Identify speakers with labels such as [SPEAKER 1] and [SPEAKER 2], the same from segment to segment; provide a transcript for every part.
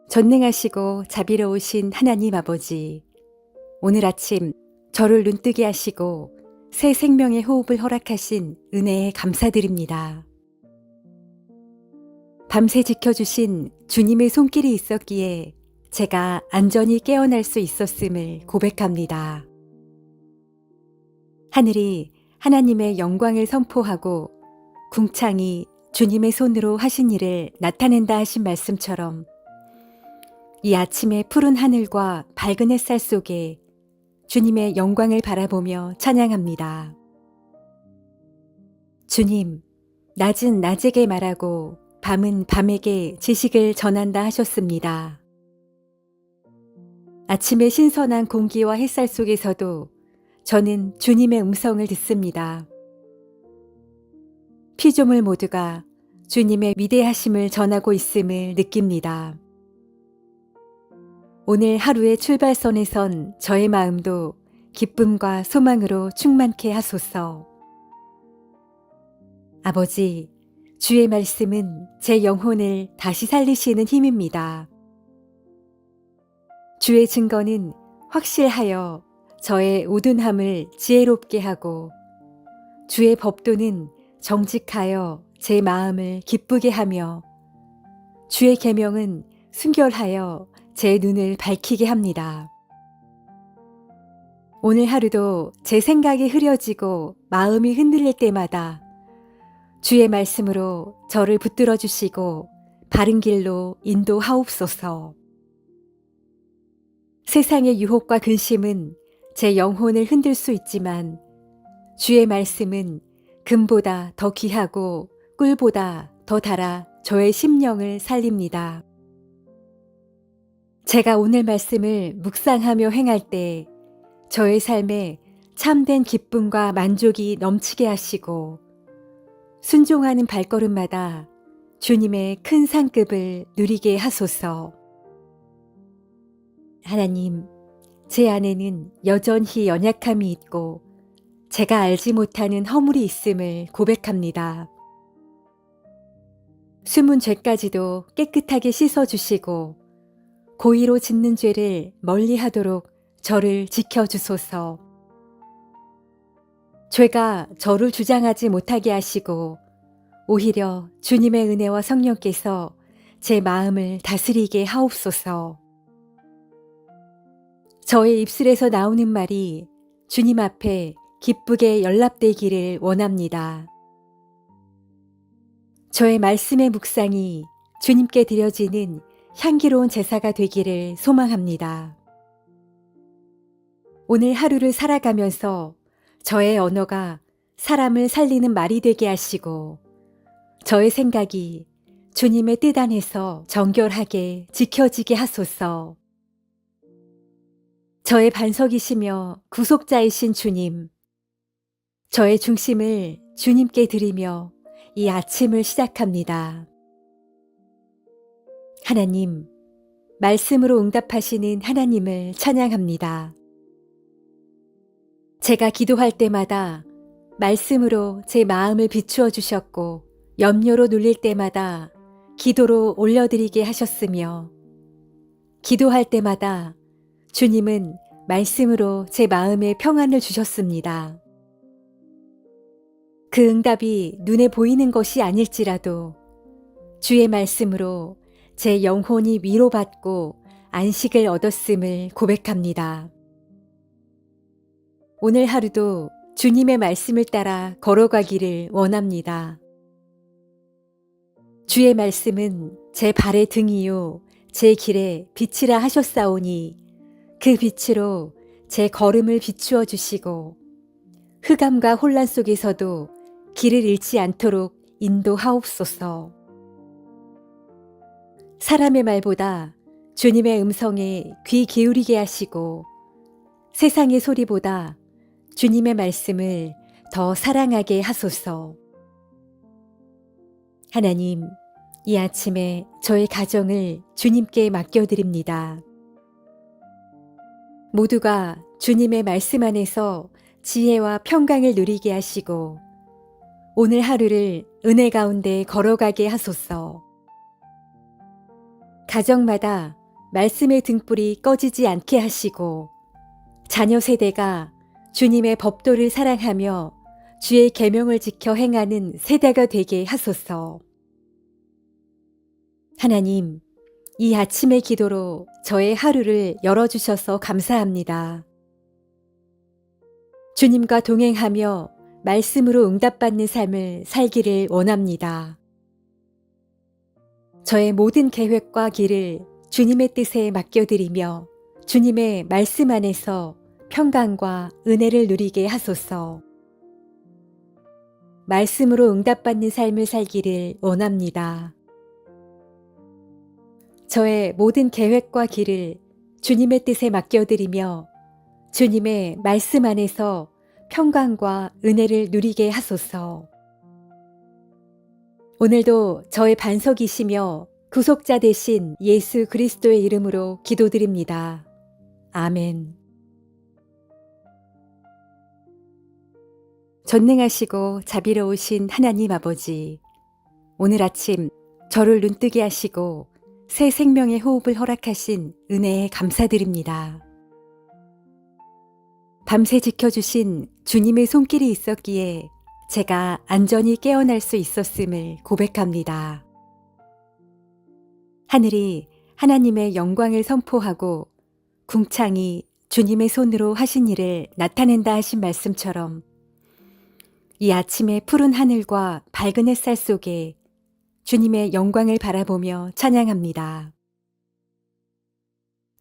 [SPEAKER 1] 전능하시고 자비로우신 하나님 아버지, 오늘 아침 저를 눈뜨게 하시고 새 생명의 호흡을 허락하신 은혜에 감사드립니다. 밤새 지켜주신 주님의 손길이 있었기에 제가 안전히 깨어날 수 있었음을 고백합니다. 하늘이 하나님의 영광을 선포하고 궁창이 주님의 손으로 하신 일을 나타낸다 하신 말씀처럼 이 아침의 푸른 하늘과 밝은 햇살 속에 주님의 영광을 바라보며 찬양합니다. 주님, 낮은 낮에게 말하고 밤은 밤에게 지식을 전한다 하셨습니다. 아침의 신선한 공기와 햇살 속에서도 저는 주님의 음성을 듣습니다. 피조물 모두가 주님의 위대하심을 전하고 있음을 느낍니다. 오늘 하루의 출발선에 선 저의 마음도 기쁨과 소망으로 충만케 하소서. 아버지, 주의 말씀은 제 영혼을 다시 살리시는 힘입니다. 주의 증거는 확실하여 저의 우둔함을 지혜롭게 하고 주의 법도는 정직하여 제 마음을 기쁘게 하며 주의 계명은 순결하여 제 눈을 밝히게 합니다. 오늘 하루도 제 생각이 흐려지고 마음이 흔들릴 때마다 주의 말씀으로 저를 붙들어 주시고 바른 길로 인도하옵소서. 세상의 유혹과 근심은 제 영혼을 흔들 수 있지만 주의 말씀은 금보다 더 귀하고 꿀보다 더 달아 저의 심령을 살립니다. 제가 오늘 말씀을 묵상하며 행할 때 저의 삶에 참된 기쁨과 만족이 넘치게 하시고 순종하는 발걸음마다 주님의 큰 상급을 누리게 하소서. 하나님, 제 안에는 여전히 연약함이 있고 제가 알지 못하는 허물이 있음을 고백합니다. 숨은 죄까지도 깨끗하게 씻어주시고 고의로 짓는 죄를 멀리하도록 저를 지켜주소서. 죄가 저를 주장하지 못하게 하시고 오히려 주님의 은혜와 성령께서 제 마음을 다스리게 하옵소서. 저의 입술에서 나오는 말이 주님 앞에 기쁘게 연락되기를 원합니다. 저의 말씀의 묵상이 주님께 드려지는 향기로운 제사가 되기를 소망합니다. 오늘 하루를 살아가면서 저의 언어가 사람을 살리는 말이 되게 하시고 저의 생각이 주님의 뜻 안에서 정결하게 지켜지게 하소서. 저의 반석이시며 구속자이신 주님, 저의 중심을 주님께 드리며 이 아침을 시작합니다. 하나님, 말씀으로 응답하시는 하나님을 찬양합니다. 제가 기도할 때마다 말씀으로 제 마음을 비추어 주셨고 염려로 눌릴 때마다 기도로 올려드리게 하셨으며 기도할 때마다 주님은 말씀으로 제 마음에 평안을 주셨습니다. 그 응답이 눈에 보이는 것이 아닐지라도 주의 말씀으로 제 영혼이 위로받고 안식을 얻었음을 고백합니다. 오늘 하루도 주님의 말씀을 따라 걸어가기를 원합니다. 주의 말씀은 제 발의 등이요 제 길에 빛이라 하셨사오니 그 빛으로 제 걸음을 비추어 주시고 흑암과 혼란 속에서도 길을 잃지 않도록 인도하옵소서. 사람의 말보다 주님의 음성에 귀 기울이게 하시고 세상의 소리보다 주님의 말씀을 더 사랑하게 하소서. 하나님, 이 아침에 저의 가정을 주님께 맡겨드립니다. 모두가 주님의 말씀 안에서 지혜와 평강을 누리게 하시고 오늘 하루를 은혜 가운데 걸어가게 하소서. 가정마다 말씀의 등불이 꺼지지 않게 하시고 자녀 세대가 주님의 법도를 사랑하며 주의 계명을 지켜 행하는 세대가 되게 하소서. 하나님, 이 아침의 기도로 저의 하루를 열어주셔서 감사합니다. 주님과 동행하며 말씀으로 응답받는 삶을 살기를 원합니다. 저의 모든 계획과 길을 주님의 뜻에 맡겨드리며 주님의 말씀 안에서 평강과 은혜를 누리게 하소서. 말씀으로 응답받는 삶을 살기를 원합니다. 저의 모든 계획과 길을 주님의 뜻에 맡겨드리며 주님의 말씀 안에서 평강과 은혜를 누리게 하소서. 오늘도 저의 반석이시며 구속자 되신 예수 그리스도의 이름으로 기도드립니다. 아멘. 전능하시고 자비로우신 하나님 아버지, 오늘 아침 저를 눈뜨게 하시고 새 생명의 호흡을 허락하신 은혜에 감사드립니다. 밤새 지켜주신 주님의 손길이 있었기에 제가 안전히 깨어날 수 있었음을 고백합니다. 하늘이 하나님의 영광을 선포하고 궁창이 주님의 손으로 하신 일을 나타낸다 하신 말씀처럼 이 아침의 푸른 하늘과 밝은 햇살 속에 주님의 영광을 바라보며 찬양합니다.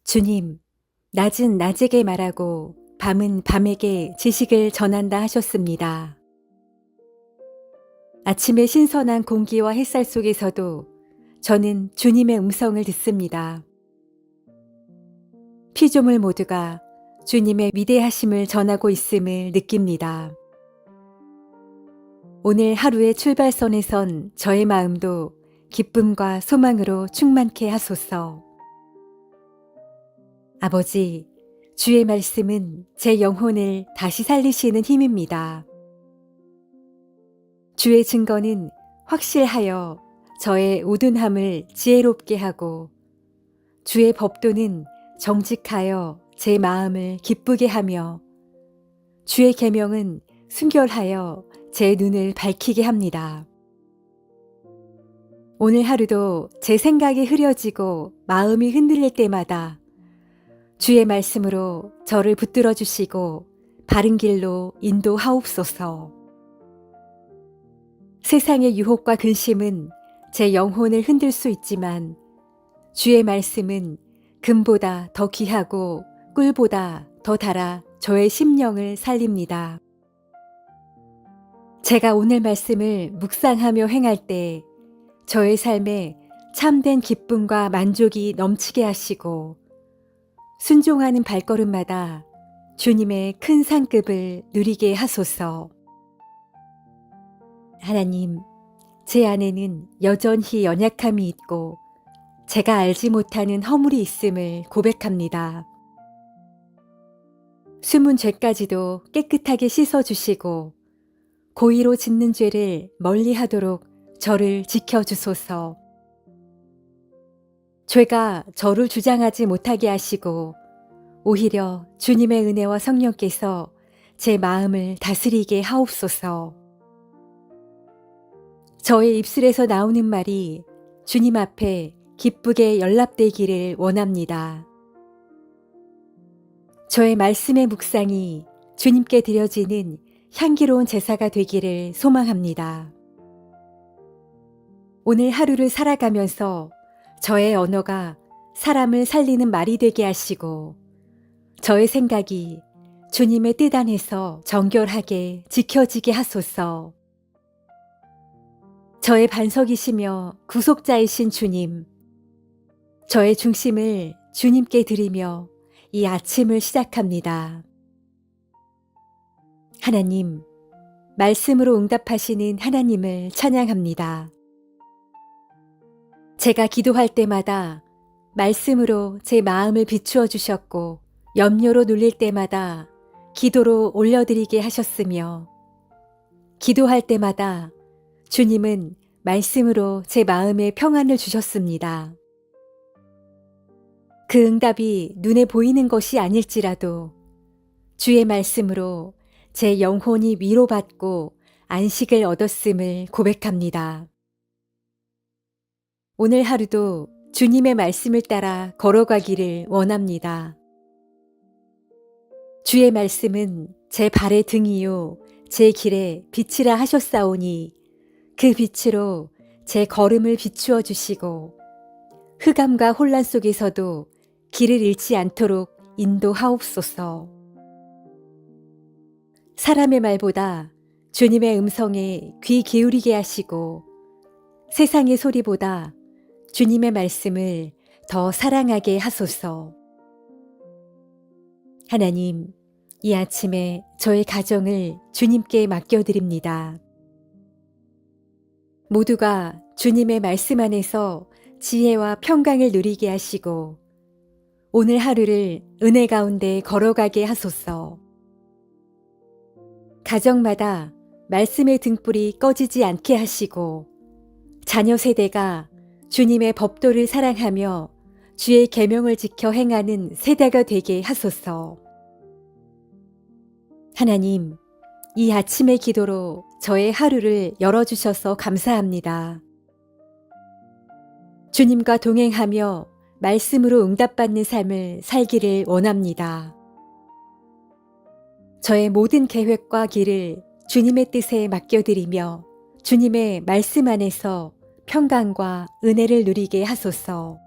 [SPEAKER 1] 주님, 낮은 낮에게 말하고 밤은 밤에게 지식을 전한다 하셨습니다. 아침의 신선한 공기와 햇살 속에서도 저는 주님의 음성을 듣습니다. 피조물 모두가 주님의 위대하심을 전하고 있음을 느낍니다. 오늘 하루의 출발선에 선 저의 마음도 기쁨과 소망으로 충만케 하소서. 아버지, 주의 말씀은 제 영혼을 다시 살리시는 힘입니다. 주의 증거는 확실하여 저의 우둔함을 지혜롭게 하고 주의 법도는 정직하여 제 마음을 기쁘게 하며 주의 계명은 순결하여 제 눈을 밝히게 합니다. 오늘 하루도 제 생각이 흐려지고 마음이 흔들릴 때마다 주의 말씀으로 저를 붙들어 주시고 바른 길로 인도하옵소서. 세상의 유혹과 근심은 제 영혼을 흔들 수 있지만 주의 말씀은 금보다 더 귀하고 꿀보다 더 달아 저의 심령을 살립니다. 제가 오늘 말씀을 묵상하며 행할 때 저의 삶에 참된 기쁨과 만족이 넘치게 하시고 순종하는 발걸음마다 주님의 큰 상급을 누리게 하소서. 하나님, 제 안에는 여전히 연약함이 있고 제가 알지 못하는 허물이 있음을 고백합니다. 숨은 죄까지도 깨끗하게 씻어주시고 고의로 짓는 죄를 멀리하도록 저를 지켜주소서. 죄가 저를 주장하지 못하게 하시고 오히려 주님의 은혜와 성령께서 제 마음을 다스리게 하옵소서. 저의 입술에서 나오는 말이 주님 앞에 기쁘게 연락되기를 원합니다. 저의 말씀의 묵상이 주님께 드려지는 향기로운 제사가 되기를 소망합니다. 오늘 하루를 살아가면서 저의 언어가 사람을 살리는 말이 되게 하시고 저의 생각이 주님의 뜻 안에서 정결하게 지켜지게 하소서. 저의 반석이시며 구속자이신 주님, 저의 중심을 주님께 드리며 이 아침을 시작합니다. 하나님, 말씀으로 응답하시는 하나님을 찬양합니다. 제가 기도할 때마다 말씀으로 제 마음을 비추어 주셨고 염려로 눌릴 때마다 기도로 올려드리게 하셨으며 기도할 때마다 주님은 말씀으로 제 마음에 평안을 주셨습니다. 그 응답이 눈에 보이는 것이 아닐지라도 주의 말씀으로 제 영혼이 위로받고 안식을 얻었음을 고백합니다. 오늘 하루도 주님의 말씀을 따라 걸어가기를 원합니다. 주의 말씀은 제 발의 등이요 제 길에 빛이라 하셨사오니 그 빛으로 제 걸음을 비추어 주시고 흑암과 혼란 속에서도 길을 잃지 않도록 인도하옵소서. 사람의 말보다 주님의 음성에 귀 기울이게 하시고 세상의 소리보다 주님의 말씀을 더 사랑하게 하소서. 하나님, 이 아침에 저의 가정을 주님께 맡겨드립니다. 모두가 주님의 말씀 안에서 지혜와 평강을 누리게 하시고 오늘 하루를 은혜 가운데 걸어가게 하소서. 가정마다 말씀의 등불이 꺼지지 않게 하시고 자녀 세대가 주님의 법도를 사랑하며 주의 계명을 지켜 행하는 세대가 되게 하소서. 하나님, 이 아침의 기도로 저의 하루를 열어주셔서 감사합니다. 주님과 동행하며 말씀으로 응답받는 삶을 살기를 원합니다. 저의 모든 계획과 길을 주님의 뜻에 맡겨드리며 주님의 말씀 안에서 평강과 은혜를 누리게 하소서.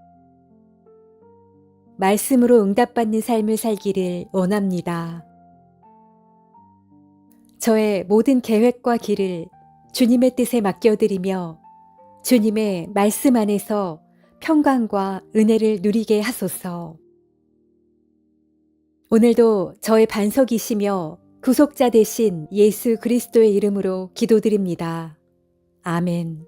[SPEAKER 1] 말씀으로 응답받는 삶을 살기를 원합니다. 저의 모든 계획과 길을 주님의 뜻에 맡겨드리며 주님의 말씀 안에서 평강과 은혜를 누리게 하소서. 오늘도 저의 반석이시며 구속자 되신 예수 그리스도의 이름으로 기도드립니다. 아멘.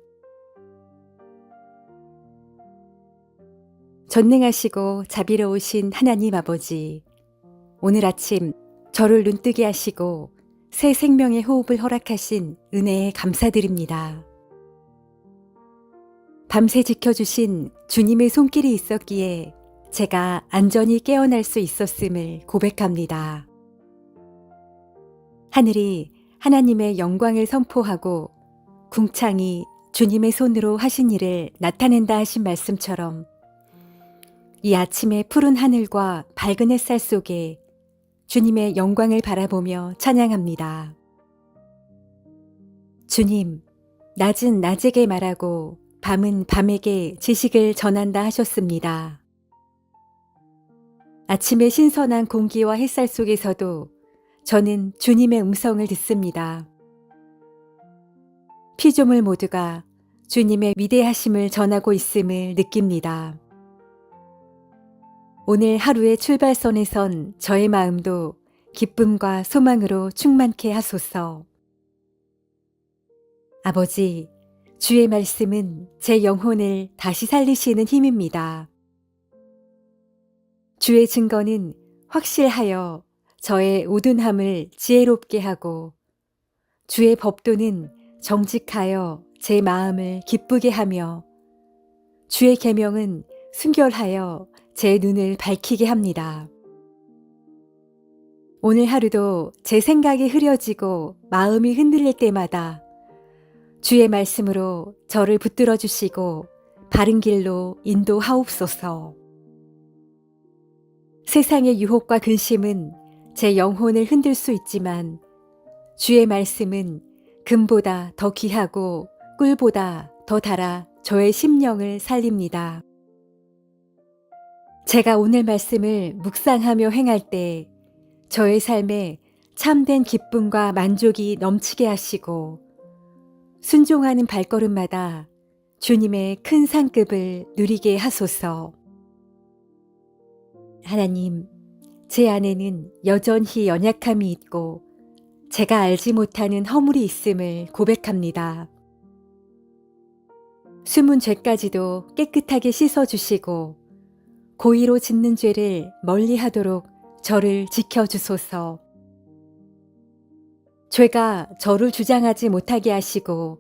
[SPEAKER 1] 전능하시고 자비로우신 하나님 아버지, 오늘 아침 저를 눈뜨게 하시고 새 생명의 호흡을 허락하신 은혜에 감사드립니다. 밤새 지켜주신 주님의 손길이 있었기에 제가 안전히 깨어날 수 있었음을 고백합니다. 하늘이 하나님의 영광을 선포하고 궁창이 주님의 손으로 하신 일을 나타낸다 하신 말씀처럼 이 아침의 푸른 하늘과 밝은 햇살 속에 주님의 영광을 바라보며 찬양합니다. 주님, 낮은 낮에게 말하고 밤은 밤에게 지식을 전한다 하셨습니다. 아침의 신선한 공기와 햇살 속에서도 저는 주님의 음성을 듣습니다. 피조물 모두가 주님의 위대하심을 전하고 있음을 느낍니다. 오늘 하루의 출발선에 선 저의 마음도 기쁨과 소망으로 충만케 하소서. 아버지, 주의 말씀은 제 영혼을 다시 살리시는 힘입니다. 주의 증거는 확실하여 저의 우둔함을 지혜롭게 하고 주의 법도는 정직하여 제 마음을 기쁘게 하며 주의 계명은 순결하여 제 눈을 밝히게 합니다. 오늘 하루도 제 생각이 흐려지고 마음이 흔들릴 때마다 주의 말씀으로 저를 붙들어 주시고 바른 길로 인도하옵소서. 세상의 유혹과 근심은 제 영혼을 흔들 수 있지만 주의 말씀은 금보다 더 귀하고 꿀보다 더 달아 저의 심령을 살립니다. 제가 오늘 말씀을 묵상하며 행할 때 저의 삶에 참된 기쁨과 만족이 넘치게 하시고 순종하는 발걸음마다 주님의 큰 상급을 누리게 하소서. 하나님, 제 안에는 여전히 연약함이 있고 제가 알지 못하는 허물이 있음을 고백합니다. 숨은 죄까지도 깨끗하게 씻어주시고 고의로 짓는 죄를 멀리하도록 저를 지켜주소서. 죄가 저를 주장하지 못하게 하시고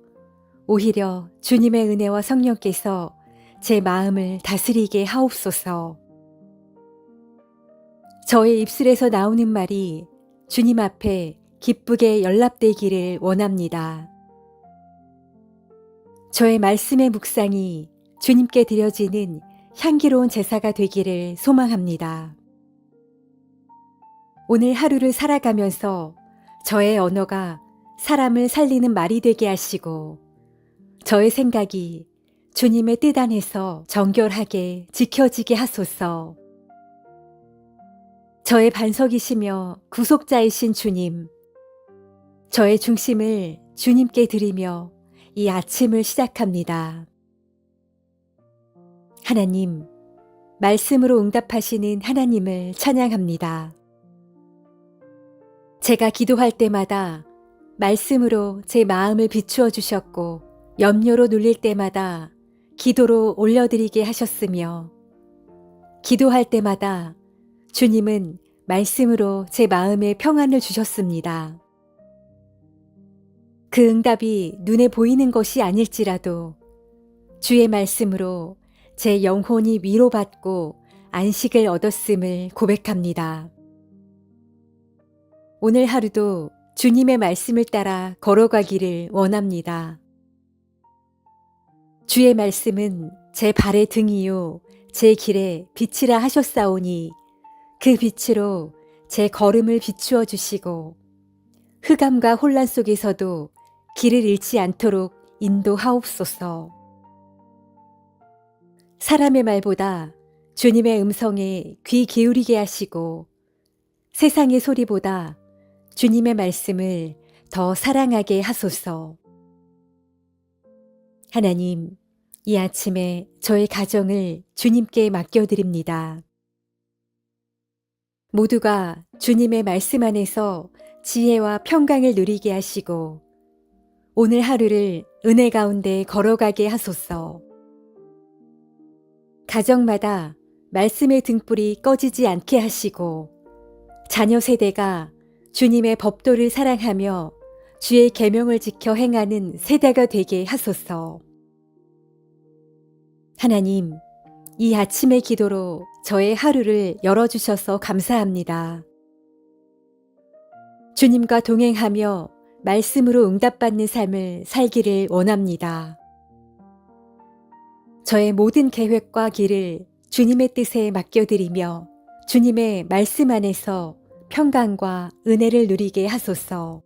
[SPEAKER 1] 오히려 주님의 은혜와 성령께서 제 마음을 다스리게 하옵소서. 저의 입술에서 나오는 말이 주님 앞에 기쁘게 연락되기를 원합니다. 저의 말씀의 묵상이 주님께 드려지는 향기로운 제사가 되기를 소망합니다. 오늘 하루를 살아가면서 저의 언어가 사람을 살리는 말이 되게 하시고 저의 생각이 주님의 뜻 안에서 정결하게 지켜지게 하소서. 저의 반석이시며 구속자이신 주님, 저의 중심을 주님께 드리며 이 아침을 시작합니다. 하나님, 말씀으로 응답하시는 하나님을 찬양합니다. 제가 기도할 때마다 말씀으로 제 마음을 비추어 주셨고 염려로 눌릴 때마다 기도로 올려드리게 하셨으며 기도할 때마다 주님은 말씀으로 제 마음에 평안을 주셨습니다. 그 응답이 눈에 보이는 것이 아닐지라도 주의 말씀으로 제 영혼이 위로받고 안식을 얻었음을 고백합니다. 오늘 하루도 주님의 말씀을 따라 걸어가기를 원합니다. 주의 말씀은 제 발의 등이요 제 길에 빛이라 하셨사오니 그 빛으로 제 걸음을 비추어 주시고 흑암과 혼란 속에서도 길을 잃지 않도록 인도하옵소서. 사람의 말보다 주님의 음성에 귀 기울이게 하시고 세상의 소리보다 주님의 말씀을 더 사랑하게 하소서. 하나님, 이 아침에 저의 가정을 주님께 맡겨드립니다. 모두가 주님의 말씀 안에서 지혜와 평강을 누리게 하시고 오늘 하루를 은혜 가운데 걸어가게 하소서. 가정마다 말씀의 등불이 꺼지지 않게 하시고 자녀 세대가 주님의 법도를 사랑하며 주의 계명을 지켜 행하는 세대가 되게 하소서. 하나님, 이 아침의 기도로 저의 하루를 열어주셔서 감사합니다. 주님과 동행하며 말씀으로 응답받는 삶을 살기를 원합니다. 저의 모든 계획과 길을 주님의 뜻에 맡겨드리며 주님의 말씀 안에서 평강과 은혜를 누리게 하소서.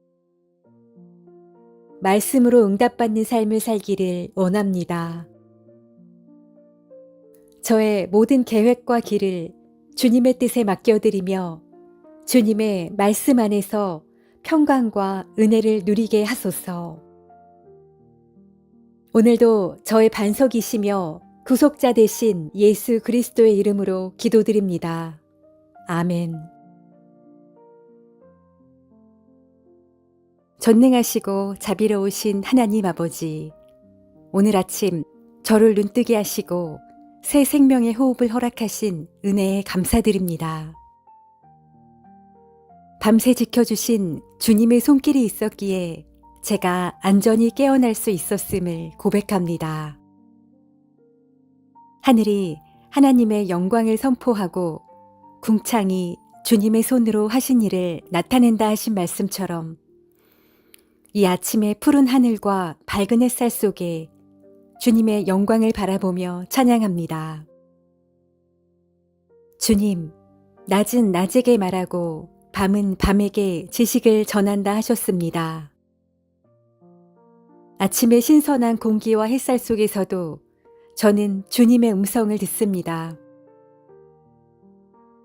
[SPEAKER 1] 말씀으로 응답받는 삶을 살기를 원합니다. 저의 모든 계획과 길을 주님의 뜻에 맡겨드리며 주님의 말씀 안에서 평강과 은혜를 누리게 하소서. 오늘도 저의 반석이시며 구속자 되신 예수 그리스도의 이름으로 기도드립니다. 아멘. 전능하시고 자비로우신 하나님 아버지, 오늘 아침 저를 눈뜨게 하시고 새 생명의 호흡을 허락하신 은혜에 감사드립니다. 밤새 지켜주신 주님의 손길이 있었기에 제가 안전히 깨어날 수 있었음을 고백합니다. 하늘이 하나님의 영광을 선포하고 궁창이 주님의 손으로 하신 일을 나타낸다 하신 말씀처럼 이 아침의 푸른 하늘과 밝은 햇살 속에 주님의 영광을 바라보며 찬양합니다. 주님, 낮은 낮에게 말하고 밤은 밤에게 지식을 전한다 하셨습니다. 아침의 신선한 공기와 햇살 속에서도 저는 주님의 음성을 듣습니다.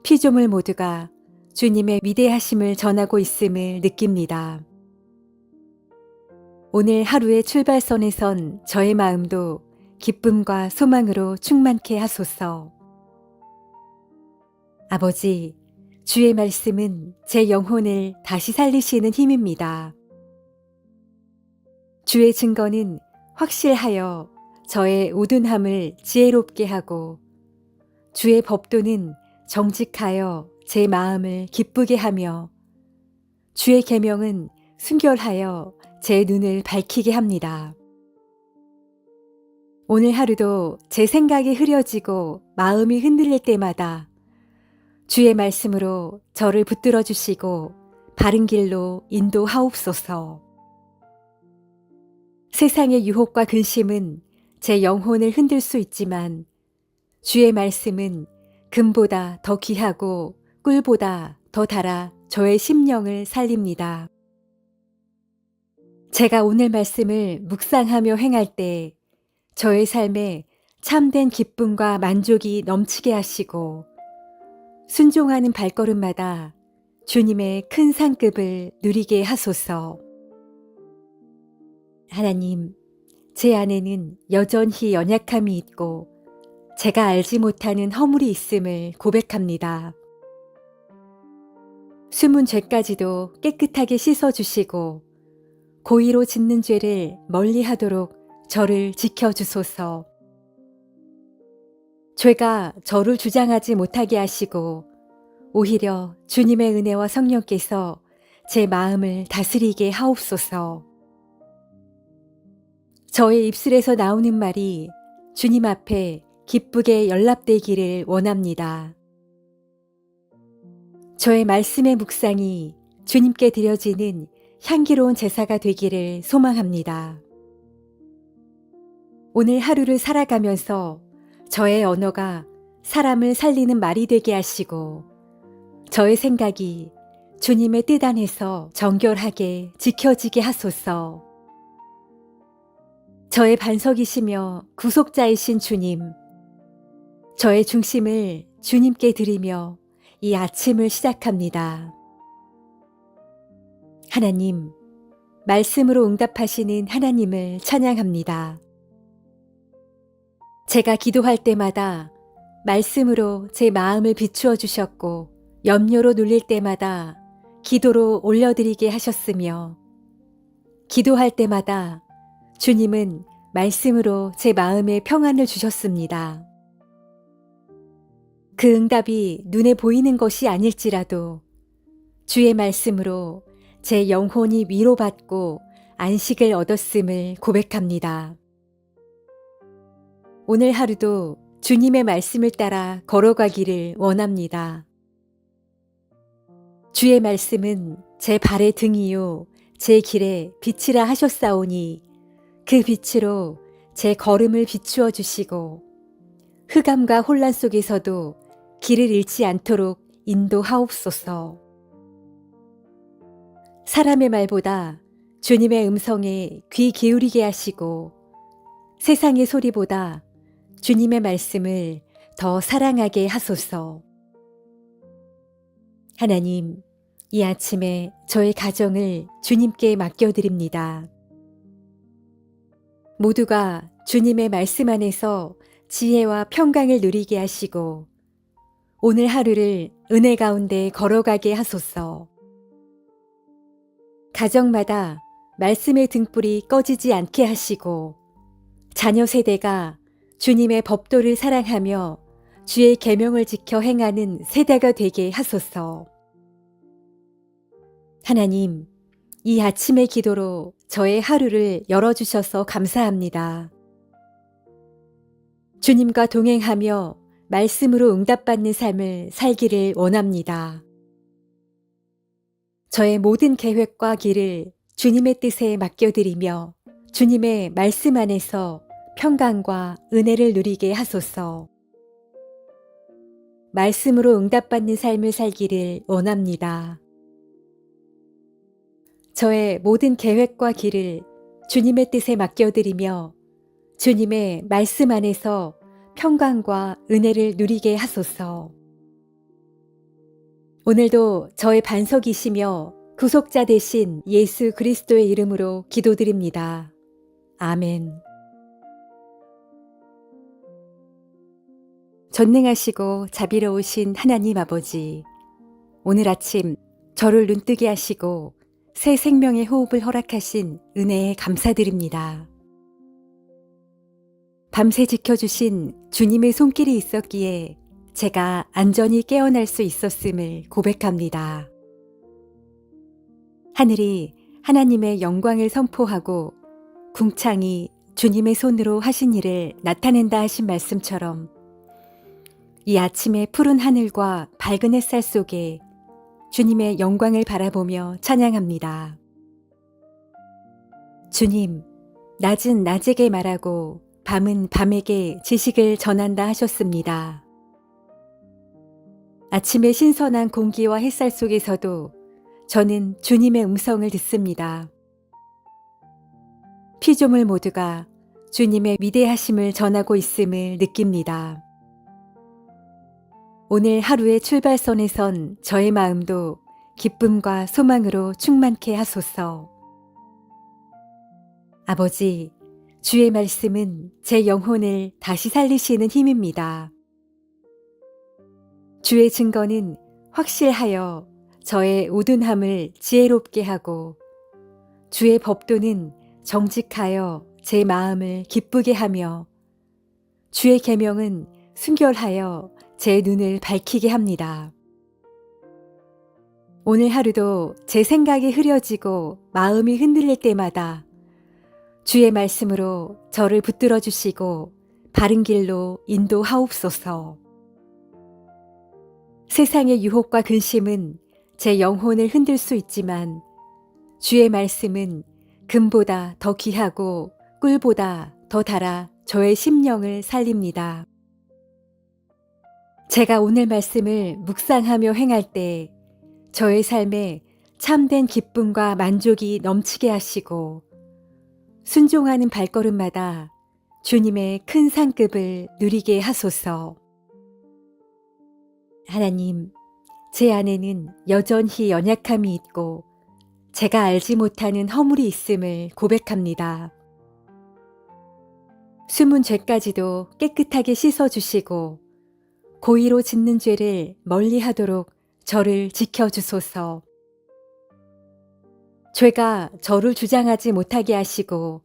[SPEAKER 1] 피조물 모두가 주님의 위대하심을 전하고 있음을 느낍니다. 오늘 하루의 출발선에 선 저의 마음도 기쁨과 소망으로 충만케 하소서. 아버지, 주의 말씀은 제 영혼을 다시 살리시는 힘입니다. 주의 증거는 확실하여 저의 우둔함을 지혜롭게 하고 주의 법도는 정직하여 제 마음을 기쁘게 하며 주의 계명은 순결하여 제 눈을 밝히게 합니다. 오늘 하루도 제 생각이 흐려지고 마음이 흔들릴 때마다 주의 말씀으로 저를 붙들어 주시고 바른 길로 인도하옵소서. 세상의 유혹과 근심은 제 영혼을 흔들 수 있지만 주의 말씀은 금보다 더 귀하고 꿀보다 더 달아 저의 심령을 살립니다. 제가 오늘 말씀을 묵상하며 행할 때 저의 삶에 참된 기쁨과 만족이 넘치게 하시고 순종하는 발걸음마다 주님의 큰 상급을 누리게 하소서. 하나님, 제 안에는 여전히 연약함이 있고 제가 알지 못하는 허물이 있음을 고백합니다. 숨은 죄까지도 깨끗하게 씻어주시고 고의로 짓는 죄를 멀리하도록 저를 지켜주소서. 죄가 저를 주장하지 못하게 하시고 오히려 주님의 은혜와 성령께서 제 마음을 다스리게 하옵소서. 저의 입술에서 나오는 말이 주님 앞에 기쁘게 연락되기를 원합니다. 저의 말씀의 묵상이 주님께 드려지는 향기로운 제사가 되기를 소망합니다. 오늘 하루를 살아가면서 저의 언어가 사람을 살리는 말이 되게 하시고 저의 생각이 주님의 뜻 안에서 정결하게 지켜지게 하소서. 저의 반석이시며 구속자이신 주님, 저의 중심을 주님께 드리며 이 아침을 시작합니다. 하나님, 말씀으로 응답하시는 하나님을 찬양합니다. 제가 기도할 때마다 말씀으로 제 마음을 비추어 주셨고 염려로 눌릴 때마다 기도로 올려드리게 하셨으며 기도할 때마다 주님은 말씀으로 제 마음에 평안을 주셨습니다. 그 응답이 눈에 보이는 것이 아닐지라도 주의 말씀으로 제 영혼이 위로받고 안식을 얻었음을 고백합니다. 오늘 하루도 주님의 말씀을 따라 걸어가기를 원합니다. 주의 말씀은 제 발의 등이요 제 길에 빛이라 하셨사오니 그 빛으로 제 걸음을 비추어 주시고 흑암과 혼란 속에서도 길을 잃지 않도록 인도하옵소서. 사람의 말보다 주님의 음성에 귀 기울이게 하시고 세상의 소리보다 주님의 말씀을 더 사랑하게 하소서. 하나님, 이 아침에 저의 가정을 주님께 맡겨드립니다. 모두가 주님의 말씀 안에서 지혜와 평강을 누리게 하시고 오늘 하루를 은혜 가운데 걸어가게 하소서. 가정마다 말씀의 등불이 꺼지지 않게 하시고 자녀 세대가 주님의 법도를 사랑하며 주의 계명을 지켜 행하는 세대가 되게 하소서. 하나님, 이 아침의 기도로 저의 하루를 열어주셔서 감사합니다. 주님과 동행하며 말씀으로 응답받는 삶을 살기를 원합니다. 저의 모든 계획과 길을 주님의 뜻에 맡겨드리며 주님의 말씀 안에서 평강과 은혜를 누리게 하소서. 말씀으로 응답받는 삶을 살기를 원합니다. 저의 모든 계획과 길을 주님의 뜻에 맡겨드리며 주님의 말씀 안에서 평강과 은혜를 누리게 하소서. 오늘도 저의 반석이시며 구속자 되신 예수 그리스도의 이름으로 기도드립니다. 아멘. 전능하시고 자비로우신 하나님 아버지, 오늘 아침 저를 눈뜨게 하시고 새 생명의 호흡을 허락하신 은혜에 감사드립니다. 밤새 지켜주신 주님의 손길이 있었기에 제가 안전히 깨어날 수 있었음을 고백합니다. 하늘이 하나님의 영광을 선포하고 궁창이 주님의 손으로 하신 일을 나타낸다 하신 말씀처럼 이 아침의 푸른 하늘과 밝은 햇살 속에 주님의 영광을 바라보며 찬양합니다. 주님, 낮은 낮에게 말하고 밤은 밤에게 지식을 전한다 하셨습니다. 아침의 신선한 공기와 햇살 속에서도 저는 주님의 음성을 듣습니다. 피조물 모두가 주님의 위대하심을 전하고 있음을 느낍니다. 오늘 하루의 출발선에 선 저의 마음도 기쁨과 소망으로 충만케 하소서. 아버지, 주의 말씀은 제 영혼을 다시 살리시는 힘입니다. 주의 증거는 확실하여 저의 우둔함을 지혜롭게 하고 주의 법도는 정직하여 제 마음을 기쁘게 하며 주의 계명은 순결하여 제 눈을 밝히게 합니다. 오늘 하루도 제 생각이 흐려지고 마음이 흔들릴 때마다 주의 말씀으로 저를 붙들어 주시고 바른 길로 인도하옵소서. 세상의 유혹과 근심은 제 영혼을 흔들 수 있지만 주의 말씀은 금보다 더 귀하고 꿀보다 더 달아 저의 심령을 살립니다. 제가 오늘 말씀을 묵상하며 행할 때 저의 삶에 참된 기쁨과 만족이 넘치게 하시고 순종하는 발걸음마다 주님의 큰 상급을 누리게 하소서. 하나님, 제 안에는 여전히 연약함이 있고 제가 알지 못하는 허물이 있음을 고백합니다. 숨은 죄까지도 깨끗하게 씻어주시고 고의로 짓는 죄를 멀리하도록 저를 지켜주소서. 죄가 저를 주장하지 못하게 하시고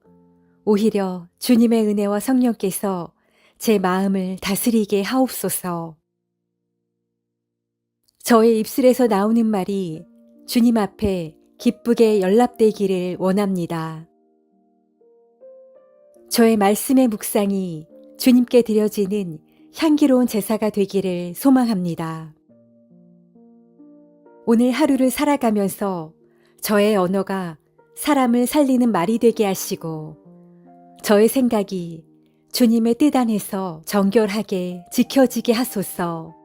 [SPEAKER 1] 오히려 주님의 은혜와 성령께서 제 마음을 다스리게 하옵소서. 저의 입술에서 나오는 말이 주님 앞에 기쁘게 연락되기를 원합니다. 저의 말씀의 묵상이 주님께 드려지는 향기로운 제사가 되기를 소망합니다. 오늘 하루를 살아가면서 저의 언어가 사람을 살리는 말이 되게 하시고 저의 생각이 주님의 뜻 안에서 정결하게 지켜지게 하소서.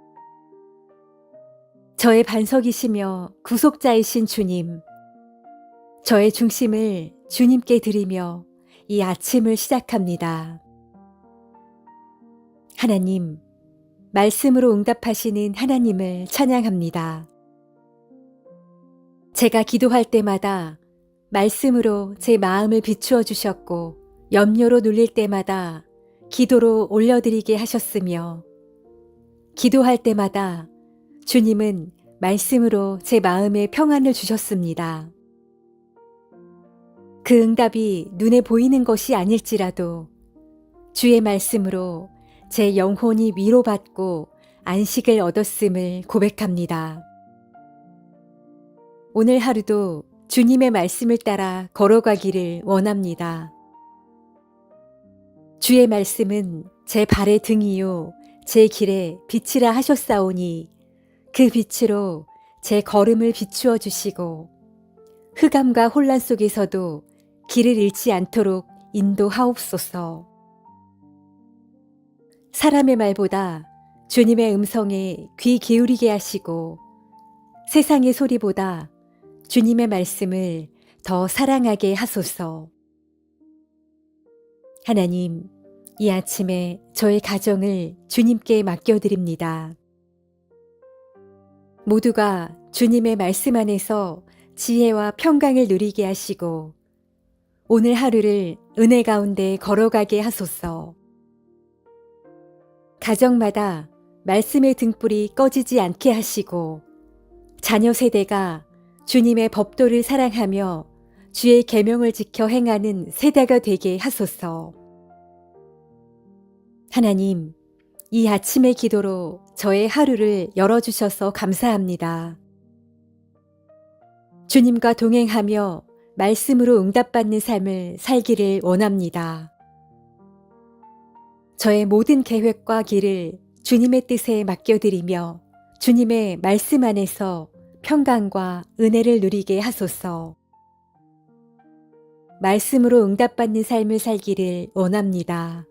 [SPEAKER 1] 저의 반석이시며 구속자이신 주님, 저의 중심을 주님께 드리며 이 아침을 시작합니다. 하나님, 말씀으로 응답하시는 하나님을 찬양합니다. 제가 기도할 때마다 말씀으로 제 마음을 비추어 주셨고 염려로 눌릴 때마다 기도로 올려드리게 하셨으며 기도할 때마다 주님은 말씀으로 제 마음에 평안을 주셨습니다. 그 응답이 눈에 보이는 것이 아닐지라도 주의 말씀으로 제 영혼이 위로받고 안식을 얻었음을 고백합니다. 오늘 하루도 주님의 말씀을 따라 걸어가기를 원합니다. 주의 말씀은 제 발의 등이요 제 길에 빛이라 하셨사오니 그 빛으로 제 걸음을 비추어 주시고 흑암과 혼란 속에서도 길을 잃지 않도록 인도하옵소서. 사람의 말보다 주님의 음성에 귀 기울이게 하시고 세상의 소리보다 주님의 말씀을 더 사랑하게 하소서. 하나님, 이 아침에 저의 가정을 주님께 맡겨드립니다. 모두가 주님의 말씀 안에서 지혜와 평강을 누리게 하시고 오늘 하루를 은혜 가운데 걸어가게 하소서. 가정마다 말씀의 등불이 꺼지지 않게 하시고 자녀 세대가 주님의 법도를 사랑하며 주의 계명을 지켜 행하는 세대가 되게 하소서. 하나님, 이 아침의 기도로 저의 하루를 열어주셔서 감사합니다. 주님과 동행하며 말씀으로 응답받는 삶을 살기를 원합니다. 저의 모든 계획과 길을 주님의 뜻에 맡겨드리며 주님의 말씀 안에서 평강과 은혜를 누리게 하소서. 말씀으로 응답받는 삶을 살기를 원합니다.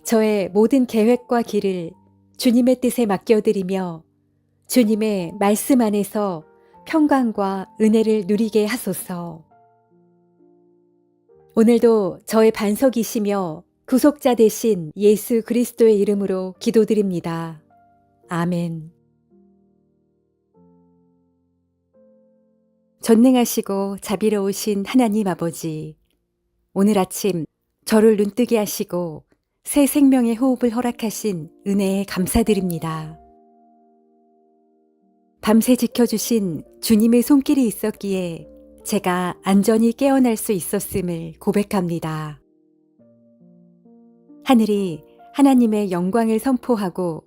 [SPEAKER 1] 저의 모든 계획과 길을 주님의 뜻에 맡겨드리며 주님의 말씀 안에서 평강과 은혜를 누리게 하소서. 오늘도 저의 반석이시며 구속자 되신 예수 그리스도의 이름으로 기도드립니다. 아멘. 전능하시고 자비로우신 하나님 아버지, 오늘 아침 저를 눈뜨게 하시고 새 생명의 호흡을 허락하신 은혜에 감사드립니다. 밤새 지켜주신 주님의 손길이 있었기에 제가 안전히 깨어날 수 있었음을 고백합니다. 하늘이 하나님의 영광을 선포하고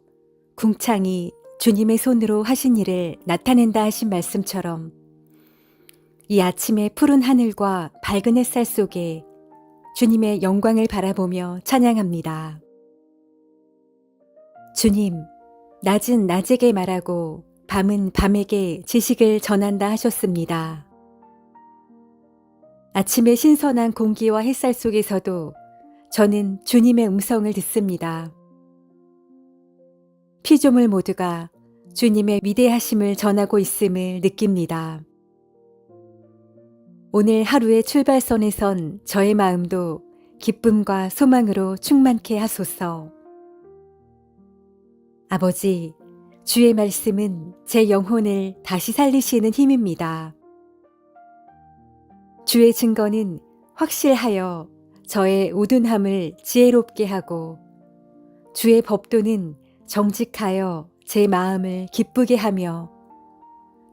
[SPEAKER 1] 궁창이 주님의 손으로 하신 일을 나타낸다 하신 말씀처럼 이 아침의 푸른 하늘과 밝은 햇살 속에 주님의 영광을 바라보며 찬양합니다. 주님, 낮은 낮에게 말하고 밤은 밤에게 지식을 전한다 하셨습니다. 아침의 신선한 공기와 햇살 속에서도 저는 주님의 음성을 듣습니다. 피조물 모두가 주님의 위대하심을 전하고 있음을 느낍니다. 오늘 하루의 출발선에 선 저의 마음도 기쁨과 소망으로 충만케 하소서. 아버지, 주의 말씀은 제 영혼을 다시 살리시는 힘입니다. 주의 증거는 확실하여 저의 우둔함을 지혜롭게 하고 주의 법도는 정직하여 제 마음을 기쁘게 하며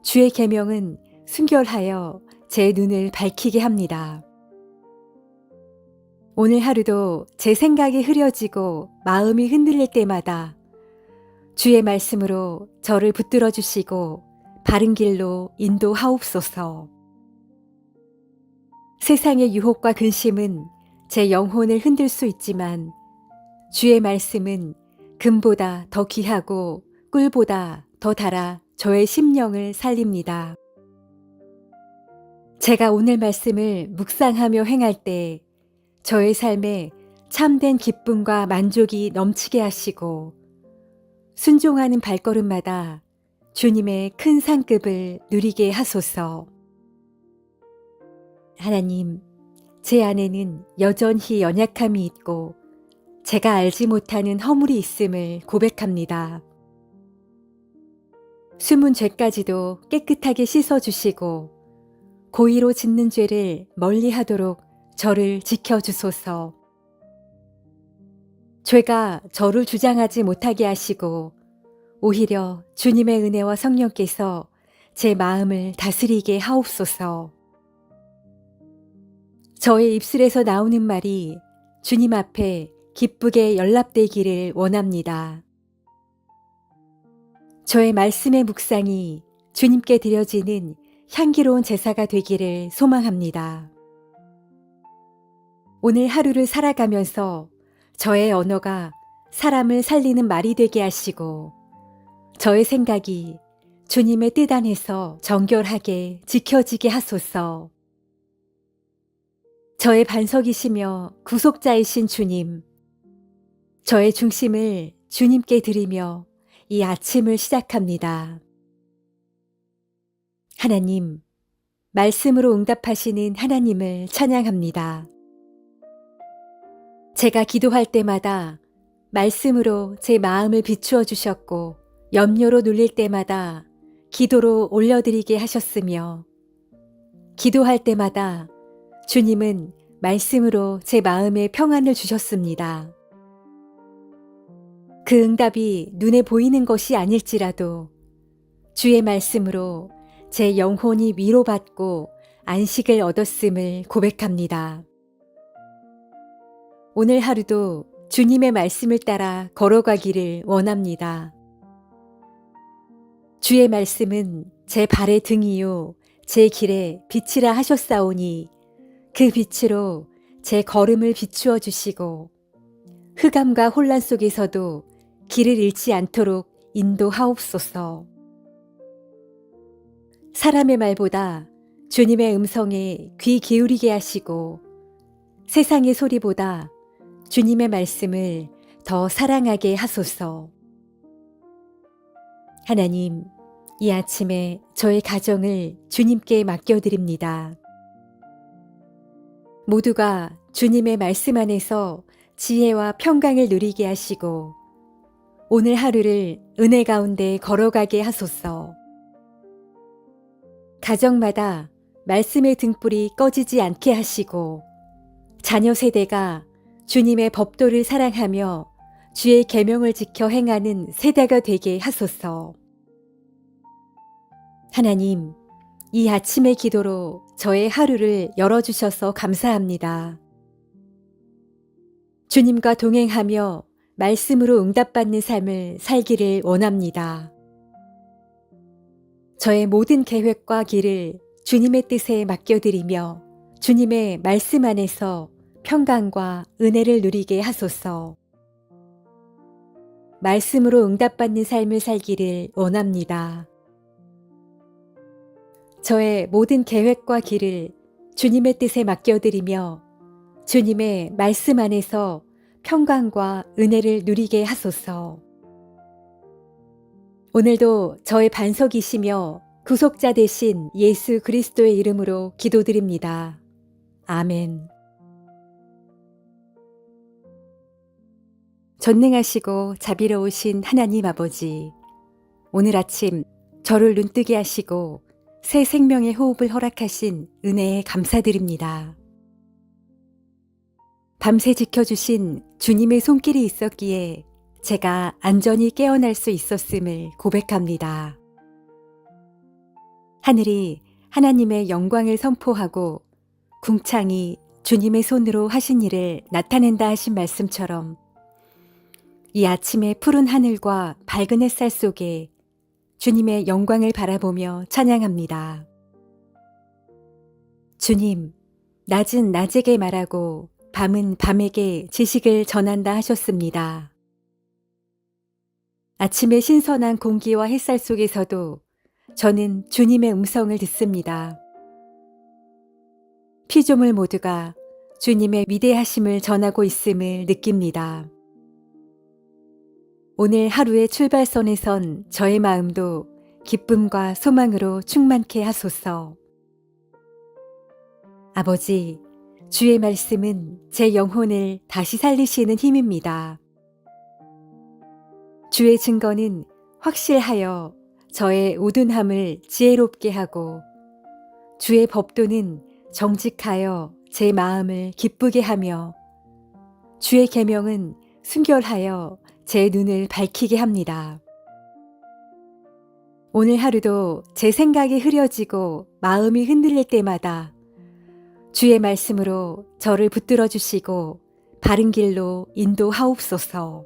[SPEAKER 1] 주의 계명은 순결하여 제 눈을 밝히게 합니다. 오늘 하루도 제 생각이 흐려지고 마음이 흔들릴 때마다 주의 말씀으로 저를 붙들어 주시고 바른 길로 인도하옵소서. 세상의 유혹과 근심은 제 영혼을 흔들 수 있지만 주의 말씀은 금보다 더 귀하고 꿀보다 더 달아 저의 심령을 살립니다. 제가 오늘 말씀을 묵상하며 행할 때 저의 삶에 참된 기쁨과 만족이 넘치게 하시고 순종하는 발걸음마다 주님의 큰 상급을 누리게 하소서. 하나님, 제 안에는 여전히 연약함이 있고 제가 알지 못하는 허물이 있음을 고백합니다. 숨은 죄까지도 깨끗하게 씻어주시고 고의로 짓는 죄를 멀리하도록 저를 지켜주소서. 죄가 저를 주장하지 못하게 하시고 오히려 주님의 은혜와 성령께서 제 마음을 다스리게 하옵소서. 저의 입술에서 나오는 말이 주님 앞에 기쁘게 연락되기를 원합니다. 저의 말씀의 묵상이 주님께 드려지는 향기로운 제사가 되기를 소망합니다. 오늘 하루를 살아가면서 저의 언어가 사람을 살리는 말이 되게 하시고 저의 생각이 주님의 뜻 안에서 정결하게 지켜지게 하소서. 저의 반석이시며 구속자이신 주님, 저의 중심을 주님께 드리며 이 아침을 시작합니다. 하나님, 말씀으로 응답하시는 하나님을 찬양합니다. 제가 기도할 때마다 말씀으로 제 마음을 비추어 주셨고 염려로 눌릴 때마다 기도로 올려드리게 하셨으며 기도할 때마다 주님은 말씀으로 제 마음에 평안을 주셨습니다. 그 응답이 눈에 보이는 것이 아닐지라도 주의 말씀으로 제 영혼이 위로받고 안식을 얻었음을 고백합니다. 오늘 하루도 주님의 말씀을 따라 걸어가기를 원합니다. 주의 말씀은 제 발의 등이요 제 길에 빛이라 하셨사오니 그 빛으로 제 걸음을 비추어 주시고 흑암과 혼란 속에서도 길을 잃지 않도록 인도하옵소서. 사람의 말보다 주님의 음성에 귀 기울이게 하시고 세상의 소리보다 주님의 말씀을 더 사랑하게 하소서. 하나님, 이 아침에 저의 가정을 주님께 맡겨드립니다. 모두가 주님의 말씀 안에서 지혜와 평강을 누리게 하시고 오늘 하루를 은혜 가운데 걸어가게 하소서. 가정마다 말씀의 등불이 꺼지지 않게 하시고 자녀 세대가 주님의 법도를 사랑하며 주의 계명을 지켜 행하는 세대가 되게 하소서. 하나님, 이 아침의 기도로 저의 하루를 열어주셔서 감사합니다. 주님과 동행하며 말씀으로 응답받는 삶을 살기를 원합니다. 저의 모든 계획과 길을 주님의 뜻에 맡겨드리며 주님의 말씀 안에서 평강과 은혜를 누리게 하소서. 말씀으로 응답받는 삶을 살기를 원합니다. 저의 모든 계획과 길을 주님의 뜻에 맡겨드리며 주님의 말씀 안에서 평강과 은혜를 누리게 하소서. 오늘도 저의 반석이시며 구속자 되신 예수 그리스도의 이름으로 기도드립니다. 아멘. 전능하시고 자비로우신 하나님 아버지, 오늘 아침 저를 눈뜨게 하시고 새 생명의 호흡을 허락하신 은혜에 감사드립니다. 밤새 지켜주신 주님의 손길이 있었기에 제가 안전히 깨어날 수 있었음을 고백합니다. 하늘이 하나님의 영광을 선포하고 궁창이 주님의 손으로 하신 일을 나타낸다 하신 말씀처럼 이 아침의 푸른 하늘과 밝은 햇살 속에 주님의 영광을 바라보며 찬양합니다. 주님, 낮은 낮에게 말하고 밤은 밤에게 지식을 전한다 하셨습니다. 아침의 신선한 공기와 햇살 속에서도 저는 주님의 음성을 듣습니다. 피조물 모두가 주님의 위대하심을 전하고 있음을 느낍니다. 오늘 하루의 출발선에 선 저의 마음도 기쁨과 소망으로 충만케 하소서. 아버지, 주의 말씀은 제 영혼을 다시 살리시는 힘입니다. 주의 증거는 확실하여 저의 우둔함을 지혜롭게 하고 주의 법도는 정직하여 제 마음을 기쁘게 하며 주의 계명은 순결하여 제 눈을 밝히게 합니다. 오늘 하루도 제 생각이 흐려지고 마음이 흔들릴 때마다 주의 말씀으로 저를 붙들어 주시고 바른 길로 인도하옵소서.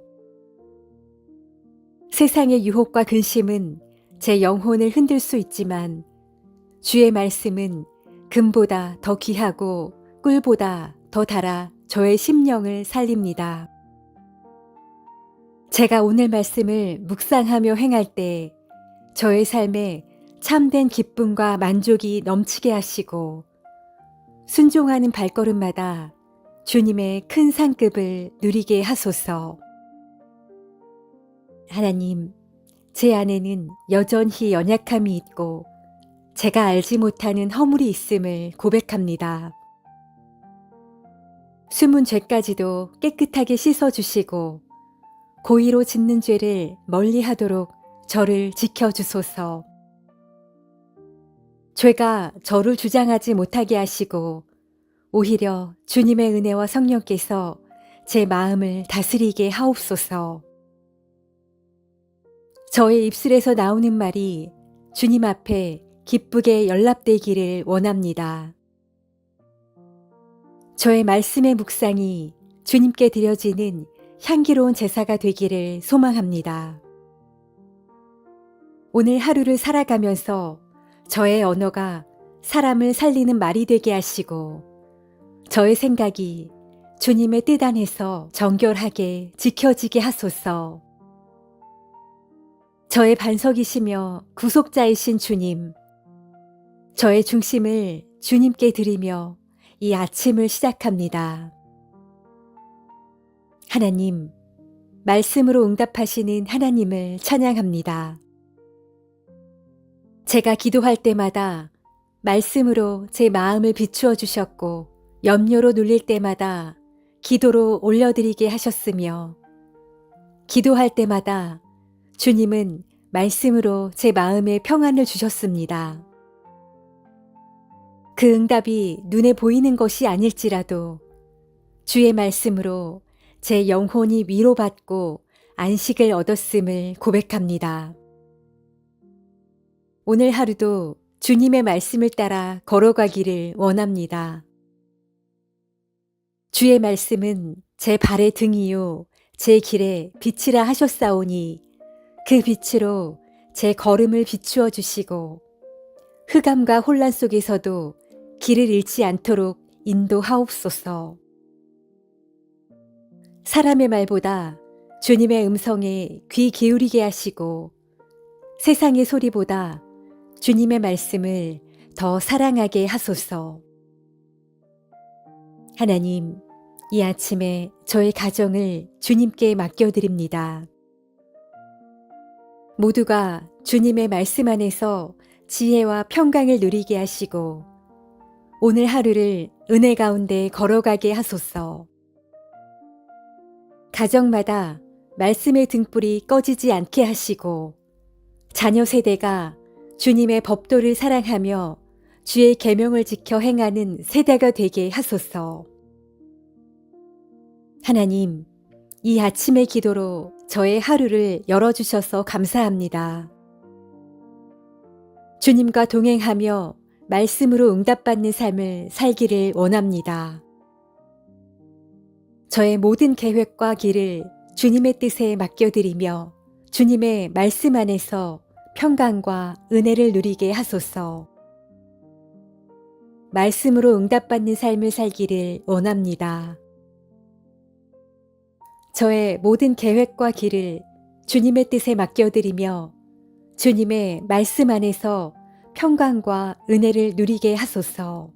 [SPEAKER 1] 세상의 유혹과 근심은 제 영혼을 흔들 수 있지만 주의 말씀은 금보다 더 귀하고 꿀보다 더 달아 저의 심령을 살립니다. 제가 오늘 말씀을 묵상하며 행할 때 저의 삶에 참된 기쁨과 만족이 넘치게 하시고 순종하는 발걸음마다 주님의 큰 상급을 누리게 하소서. 하나님, 제 안에는 여전히 연약함이 있고 제가 알지 못하는 허물이 있음을 고백합니다. 숨은 죄까지도 깨끗하게 씻어주시고 고의로 짓는 죄를 멀리하도록 저를 지켜주소서. 죄가 저를 주장하지 못하게 하시고 오히려 주님의 은혜와 성령께서 제 마음을 다스리게 하옵소서. 저의 입술에서 나오는 말이 주님 앞에 기쁘게 연락되기를 원합니다. 저의 말씀의 묵상이 주님께 드려지는 향기로운 제사가 되기를 소망합니다. 오늘 하루를 살아가면서 저의 언어가 사람을 살리는 말이 되게 하시고 저의 생각이 주님의 뜻 안에서 정결하게 지켜지게 하소서. 저의 반석이시며 구속자이신 주님, 저의 중심을 주님께 드리며 이 아침을 시작합니다. 하나님, 말씀으로 응답하시는 하나님을 찬양합니다. 제가 기도할 때마다 말씀으로 제 마음을 비추어 주셨고 염려로 눌릴 때마다 기도로 올려드리게 하셨으며 기도할 때마다 주님은 말씀으로 제 마음에 평안을 주셨습니다. 그 응답이 눈에 보이는 것이 아닐지라도 주의 말씀으로 제 영혼이 위로받고 안식을 얻었음을 고백합니다. 오늘 하루도 주님의 말씀을 따라 걸어가기를 원합니다. 주의 말씀은 제 발의 등이요 제 길에 빛이라 하셨사오니 그 빛으로 제 걸음을 비추어 주시고 흑암과 혼란 속에서도 길을 잃지 않도록 인도하옵소서. 사람의 말보다 주님의 음성에 귀 기울이게 하시고 세상의 소리보다 주님의 말씀을 더 사랑하게 하소서. 하나님, 이 아침에 저의 가정을 주님께 맡겨드립니다. 모두가 주님의 말씀 안에서 지혜와 평강을 누리게 하시고 오늘 하루를 은혜 가운데 걸어가게 하소서. 가정마다 말씀의 등불이 꺼지지 않게 하시고 자녀 세대가 주님의 법도를 사랑하며 주의 계명을 지켜 행하는 세대가 되게 하소서. 하나님, 이 아침의 기도로 저의 하루를 열어주셔서 감사합니다. 주님과 동행하며 말씀으로 응답받는 삶을 살기를 원합니다. 저의 모든 계획과 길을 주님의 뜻에 맡겨드리며 주님의 말씀 안에서 평강과 은혜를 누리게 하소서. 말씀으로 응답받는 삶을 살기를 원합니다. 저의 모든 계획과 길을 주님의 뜻에 맡겨드리며 주님의 말씀 안에서 평강과 은혜를 누리게 하소서.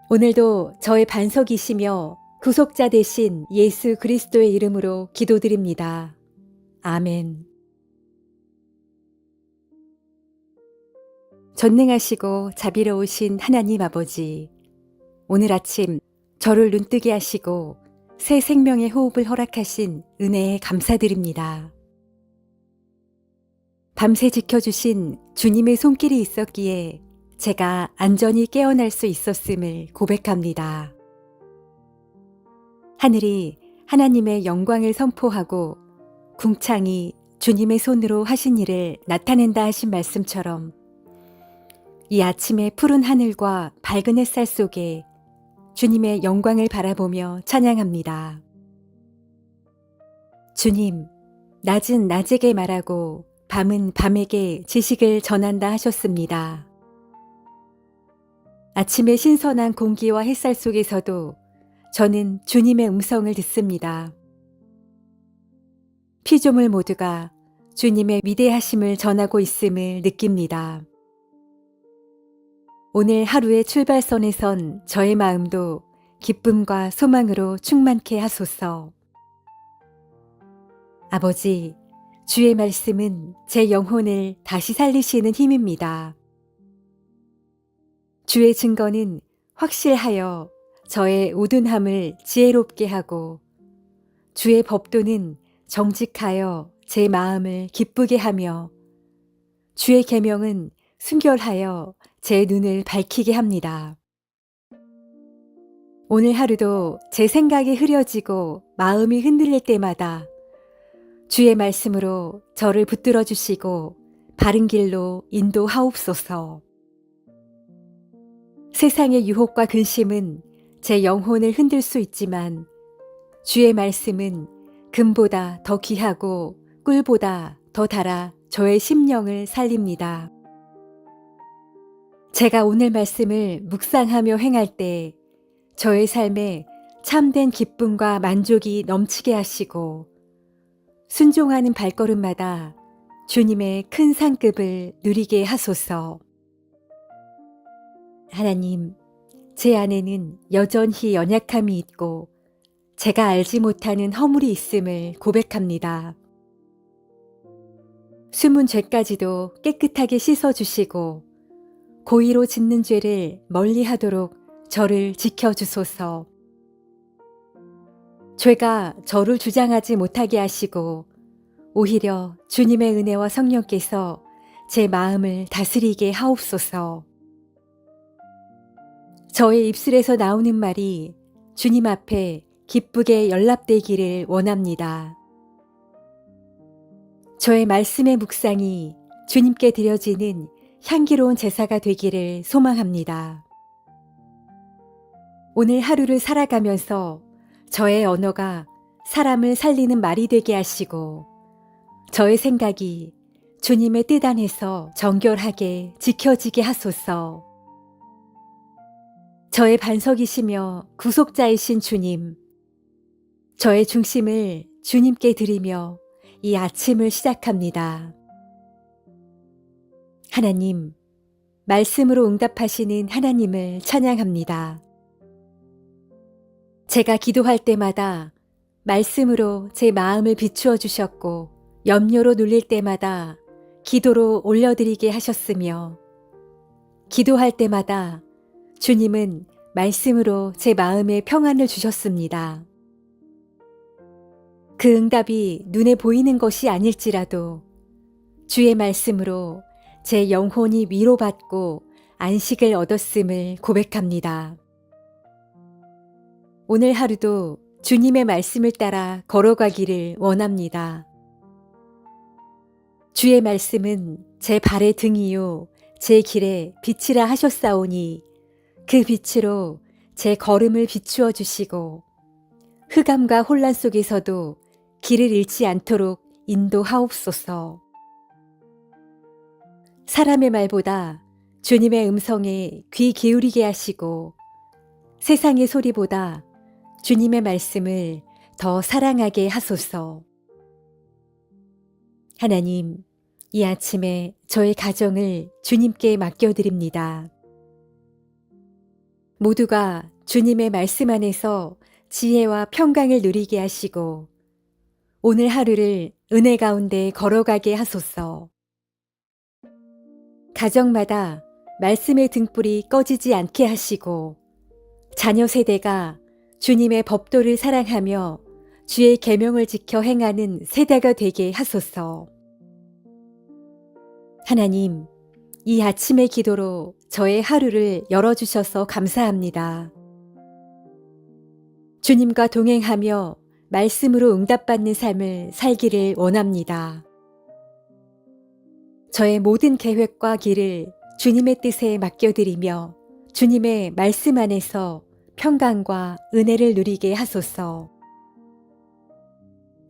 [SPEAKER 1] 오늘도 저의 반석이시며 구속자 되신 예수 그리스도의 이름으로 기도드립니다. 아멘. 전능하시고 자비로우신 하나님 아버지, 오늘 아침 저를 눈뜨게 하시고 새 생명의 호흡을 허락하신 은혜에 감사드립니다. 밤새 지켜주신 주님의 손길이 있었기에 제가 안전히 깨어날 수 있었음을 고백합니다. 하늘이 하나님의 영광을 선포하고 궁창이 주님의 손으로 하신 일을 나타낸다 하신 말씀처럼 이 아침의 푸른 하늘과 밝은 햇살 속에 주님의 영광을 바라보며 찬양합니다. 주님, 낮은 낮에게 말하고 밤은 밤에게 지식을 전한다 하셨습니다. 아침의 신선한 공기와 햇살 속에서도 저는 주님의 음성을 듣습니다. 피조물 모두가 주님의 위대하심을 전하고 있음을 느낍니다. 오늘 하루의 출발선에 선 저의 마음도 기쁨과 소망으로 충만케 하소서. 아버지, 주의 말씀은 제 영혼을 다시 살리시는 힘입니다. 주의 증거는 확실하여 저의 우둔함을 지혜롭게 하고 주의 법도는 정직하여 제 마음을 기쁘게 하며 주의 계명은 순결하여 제 눈을 밝히게 합니다. 오늘 하루도 제 생각이 흐려지고 마음이 흔들릴 때마다 주의 말씀으로 저를 붙들어 주시고 바른 길로 인도하옵소서. 세상의 유혹과 근심은 제 영혼을 흔들 수 있지만 주의 말씀은 금보다 더 귀하고 꿀보다 더 달아 저의 심령을 살립니다. 제가 오늘 말씀을 묵상하며 행할 때 저의 삶에 참된 기쁨과 만족이 넘치게 하시고 순종하는 발걸음마다 주님의 큰 상급을 누리게 하소서. 하나님, 제 안에는 여전히 연약함이 있고 제가 알지 못하는 허물이 있음을 고백합니다. 숨은 죄까지도 깨끗하게 씻어주시고 고의로 짓는 죄를 멀리하도록 저를 지켜주소서. 죄가 저를 주장하지 못하게 하시고 오히려 주님의 은혜와 성령께서 제 마음을 다스리게 하옵소서. 저의 입술에서 나오는 말이 주님 앞에 기쁘게 연락되기를 원합니다. 저의 말씀의 묵상이 주님께 드려지는 향기로운 제사가 되기를 소망합니다. 오늘 하루를 살아가면서 저의 언어가 사람을 살리는 말이 되게 하시고 저의 생각이 주님의 뜻 안에서 정결하게 지켜지게 하소서. 저의 반석이시며 구속자이신 주님, 저의 중심을 주님께 드리며 이 아침을 시작합니다. 하나님, 말씀으로 응답하시는 하나님을 찬양합니다. 제가 기도할 때마다 말씀으로 제 마음을 비추어 주셨고 염려로 눌릴 때마다 기도로 올려드리게 하셨으며 기도할 때마다 주님은 말씀으로 제 마음에 평안을 주셨습니다. 그 응답이 눈에 보이는 것이 아닐지라도 주의 말씀으로 제 영혼이 위로받고 안식을 얻었음을 고백합니다. 오늘 하루도 주님의 말씀을 따라 걸어가기를 원합니다. 주의 말씀은 제 발의 등이요 제 길에 빛이라 하셨사오니 그 빛으로 제 걸음을 비추어 주시고 흑암과 혼란 속에서도 길을 잃지 않도록 인도하옵소서. 사람의 말보다 주님의 음성에 귀 기울이게 하시고 세상의 소리보다 주님의 말씀을 더 사랑하게 하소서. 하나님, 이 아침에 저의 가정을 주님께 맡겨드립니다. 모두가 주님의 말씀 안에서 지혜와 평강을 누리게 하시고 오늘 하루를 은혜 가운데 걸어가게 하소서. 가정마다 말씀의 등불이 꺼지지 않게 하시고 자녀 세대가 주님의 법도를 사랑하며 주의 계명을 지켜 행하는 세대가 되게 하소서. 하나님, 이 아침의 기도로 저의 하루를 열어주셔서 감사합니다. 주님과 동행하며 말씀으로 응답받는 삶을 살기를 원합니다. 저의 모든 계획과 길을 주님의 뜻에 맡겨드리며 주님의 말씀 안에서 평강과 은혜를 누리게 하소서.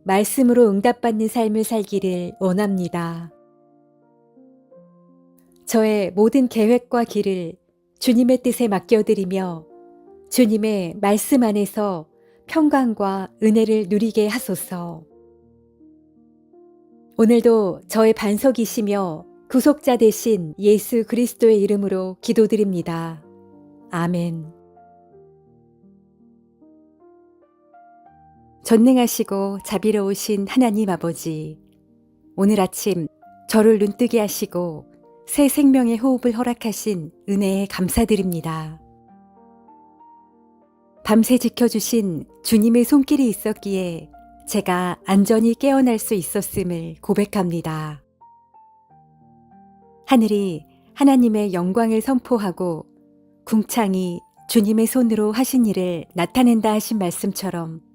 [SPEAKER 1] 말씀으로 응답받는 삶을 살기를 원합니다. 저의 모든 계획과 길을 주님의 뜻에 맡겨드리며 주님의 말씀 안에서 평강과 은혜를 누리게 하소서. 오늘도 저의 반석이시며 구속자 되신 예수 그리스도의 이름으로 기도드립니다. 아멘. 전능하시고 자비로우신 하나님 아버지, 오늘 아침 저를 눈뜨게 하시고 새 생명의 호흡을 허락하신 은혜에 감사드립니다. 밤새 지켜주신 주님의 손길이 있었기에 제가 안전히 깨어날 수 있었음을 고백합니다. 하늘이 하나님의 영광을 선포하고 궁창이 주님의 손으로 하신 일을 나타낸다 하신 말씀처럼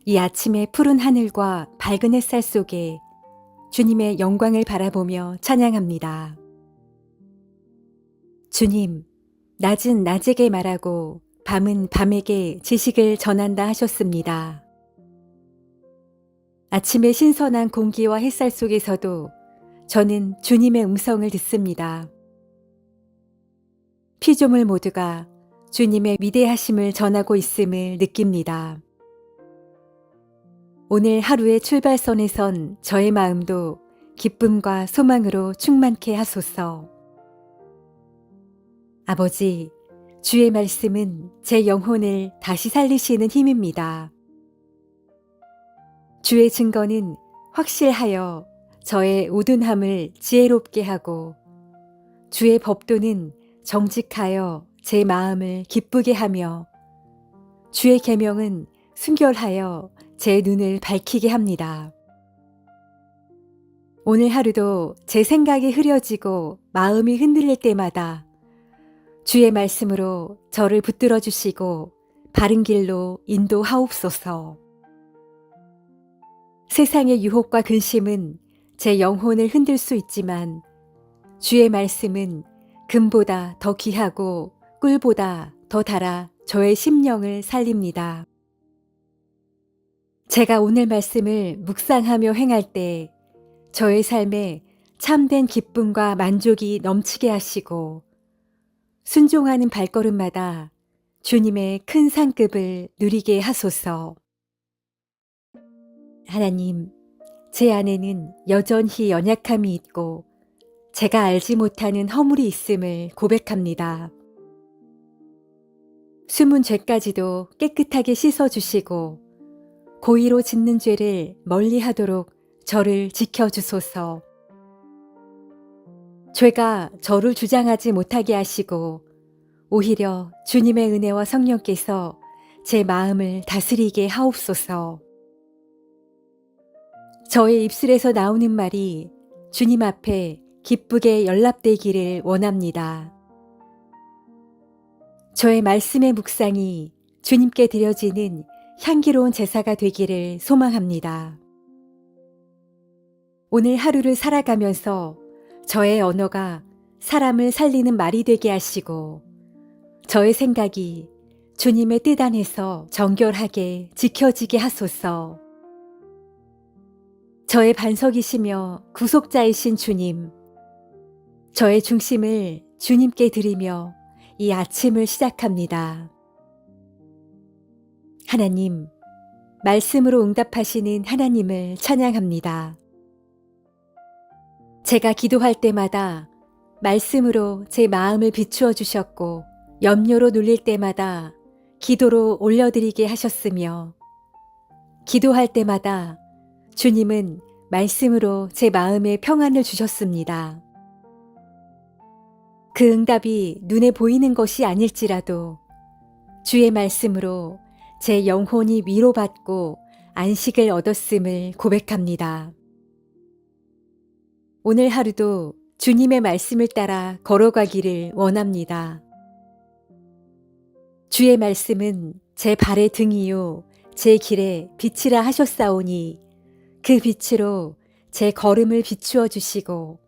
[SPEAKER 1] 이 아침의 푸른 하늘과 밝은 햇살 속에 주님의 영광을 바라보며 찬양합니다. 주님, 낮은 낮에게 말하고 밤은 밤에게 지식을 전한다 하셨습니다. 아침의 신선한 공기와 햇살 속에서도 저는 주님의 음성을 듣습니다. 피조물 모두가 주님의 위대하심을 전하고 있음을 느낍니다. 오늘 하루의 출발선에 선 저의 마음도 기쁨과 소망으로 충만케 하소서. 아버지, 주의 말씀은 제 영혼을 다시 살리시는 힘입니다. 주의 증거는 확실하여 저의 우둔함을 지혜롭게 하고 주의 법도는 정직하여 제 마음을 기쁘게 하며 주의 계명은 순결하여 제 눈을 밝히게 합니다. 오늘 하루도 제 생각이 흐려지고 마음이 흔들릴 때마다 주의 말씀으로 저를 붙들어 주시고 바른 길로 인도하옵소서. 세상의 유혹과 근심은 제 영혼을 흔들 수 있지만 주의 말씀은 금보다 더 귀하고 꿀보다 더 달아 저의 심령을 살립니다. 제가 오늘 말씀을 묵상하며 행할 때 저의 삶에 참된 기쁨과 만족이 넘치게 하시고 순종하는 발걸음마다 주님의 큰 상급을 누리게 하소서. 하나님, 제 안에는 여전히 연약함이 있고 제가 알지 못하는 허물이 있음을 고백합니다. 숨은 죄까지도 깨끗하게 씻어주시고 고의로 짓는 죄를 멀리하도록 저를 지켜주소서. 죄가 저를 주장하지 못하게 하시고 오히려 주님의 은혜와 성령께서 제 마음을 다스리게 하옵소서. 저의 입술에서 나오는 말이 주님 앞에 기쁘게 연락되기를 원합니다. 저의 말씀의 묵상이 주님께 드려지는 향기로운 제사가 되기를 소망합니다. 오늘 하루를 살아가면서 저의 언어가 사람을 살리는 말이 되게 하시고 저의 생각이 주님의 뜻 안에서 정결하게 지켜지게 하소서. 저의 반석이시며 구속자이신 주님, 저의 중심을 주님께 드리며 이 아침을 시작합니다. 하나님, 말씀으로 응답하시는 하나님을 찬양합니다. 제가 기도할 때마다 말씀으로 제 마음을 비추어 주셨고 염려로 눌릴 때마다 기도로 올려드리게 하셨으며 기도할 때마다 주님은 말씀으로 제 마음에 평안을 주셨습니다. 그 응답이 눈에 보이는 것이 아닐지라도 주의 말씀으로 제 영혼이 위로받고 안식을 얻었음을 고백합니다. 오늘 하루도 주님의 말씀을 따라 걸어가기를 원합니다. 주의 말씀은 제 발의 등이요 제 길에 빛이라 하셨사오니 그 빛으로 제 걸음을 비추어 주시고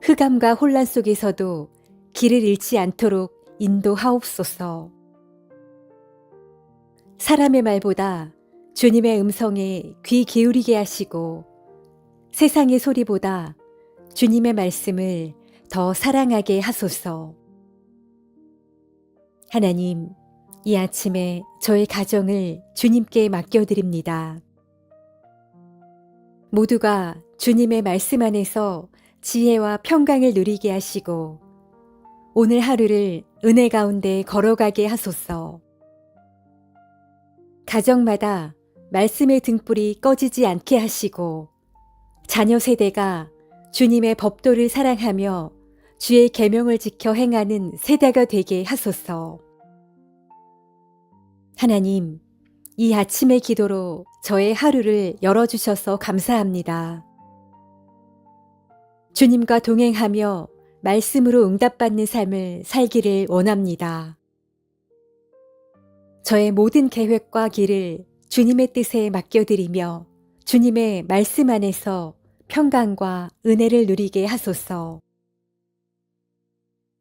[SPEAKER 1] 흑암과 혼란 속에서도 길을 잃지 않도록 인도하옵소서. 사람의 말보다 주님의 음성에 귀 기울이게 하시고 세상의 소리보다 주님의 말씀을 더 사랑하게 하소서. 하나님, 이 아침에 저의 가정을 주님께 맡겨드립니다. 모두가 주님의 말씀 안에서 지혜와 평강을 누리게 하시고 오늘 하루를 은혜 가운데 걸어가게 하소서. 가정마다 말씀의 등불이 꺼지지 않게 하시고 자녀 세대가 주님의 법도를 사랑하며 주의 계명을 지켜 행하는 세대가 되게 하소서. 하나님, 이 아침의 기도로 저의 하루를 열어주셔서 감사합니다. 주님과 동행하며 말씀으로 응답받는 삶을 살기를 원합니다. 저의 모든 계획과 길을 주님의 뜻에 맡겨드리며 주님의 말씀 안에서 평강과 은혜를 누리게 하소서.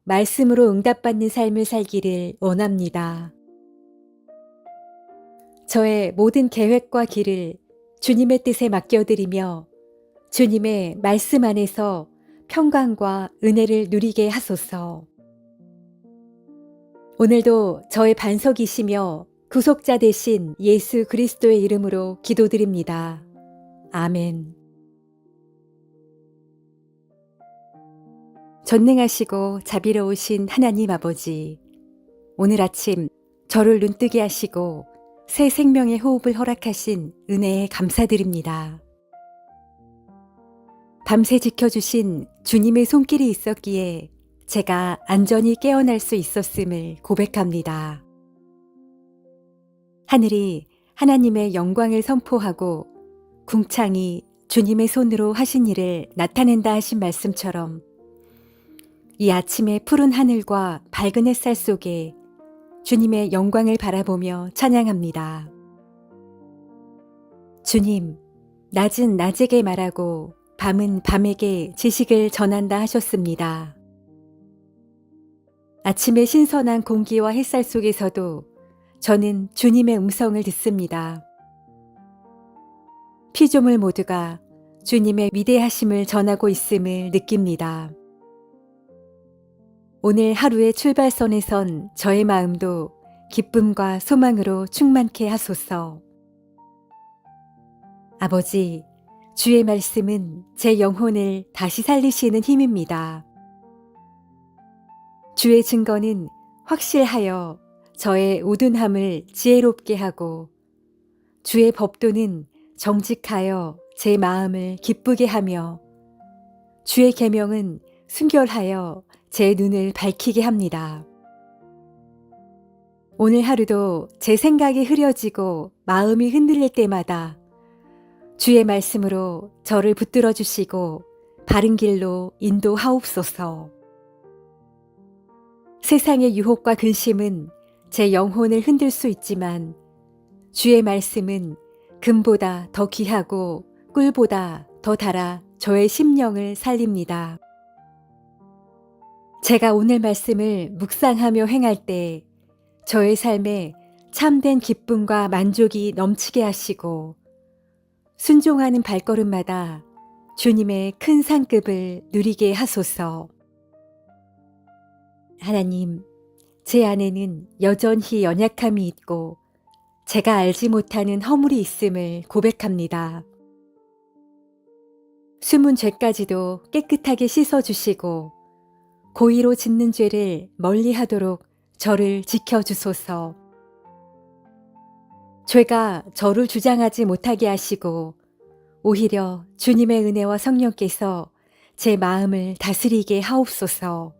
[SPEAKER 1] 말씀으로 응답받는 삶을 살기를 원합니다. 저의 모든 계획과 길을 주님의 뜻에 맡겨드리며 주님의 말씀 안에서 평강과 은혜를 누리게 하소서. 오늘도 저의 반석이시며 구속자 되신 예수 그리스도의 이름으로 기도드립니다. 아멘. 전능하시고 자비로우신 하나님 아버지, 오늘 아침 저를 눈뜨게 하시고 새 생명의 호흡을 허락하신 은혜에 감사드립니다. 밤새 지켜주신 주님의 손길이 있었기에 제가 안전히 깨어날 수 있었음을 고백합니다. 하늘이 하나님의 영광을 선포하고 궁창이 주님의 손으로 하신 일을 나타낸다 하신 말씀처럼 이 아침의 푸른 하늘과 밝은 햇살 속에 주님의 영광을 바라보며 찬양합니다. 주님, 낮은 낮에게 말하고 밤은 밤에게 지식을 전한다 하셨습니다. 아침의 신선한 공기와 햇살 속에서도 저는 주님의 음성을 듣습니다. 피조물 모두가 주님의 위대하심을 전하고 있음을 느낍니다. 오늘 하루의 출발선에 선 저의 마음도 기쁨과 소망으로 충만케 하소서. 아버지, 주의 말씀은 제 영혼을 다시 살리시는 힘입니다. 주의 증거는 확실하여 저의 우둔함을 지혜롭게 하고 주의 법도는 정직하여 제 마음을 기쁘게 하며 주의 계명은 순결하여 제 눈을 밝히게 합니다. 오늘 하루도 제 생각이 흐려지고 마음이 흔들릴 때마다 주의 말씀으로 저를 붙들어 주시고 바른 길로 인도하옵소서. 세상의 유혹과 근심은 제 영혼을 흔들 수 있지만 주의 말씀은 금보다 더 귀하고 꿀보다 더 달아 저의 심령을 살립니다. 제가 오늘 말씀을 묵상하며 행할 때 저의 삶에 참된 기쁨과 만족이 넘치게 하시고 순종하는 발걸음마다 주님의 큰 상급을 누리게 하소서. 하나님, 제 안에는 여전히 연약함이 있고 제가 알지 못하는 허물이 있음을 고백합니다. 숨은 죄까지도 깨끗하게 씻어주시고 고의로 짓는 죄를 멀리하도록 저를 지켜주소서. 죄가 저를 주장하지 못하게 하시고 오히려 주님의 은혜와 성령께서 제 마음을 다스리게 하옵소서.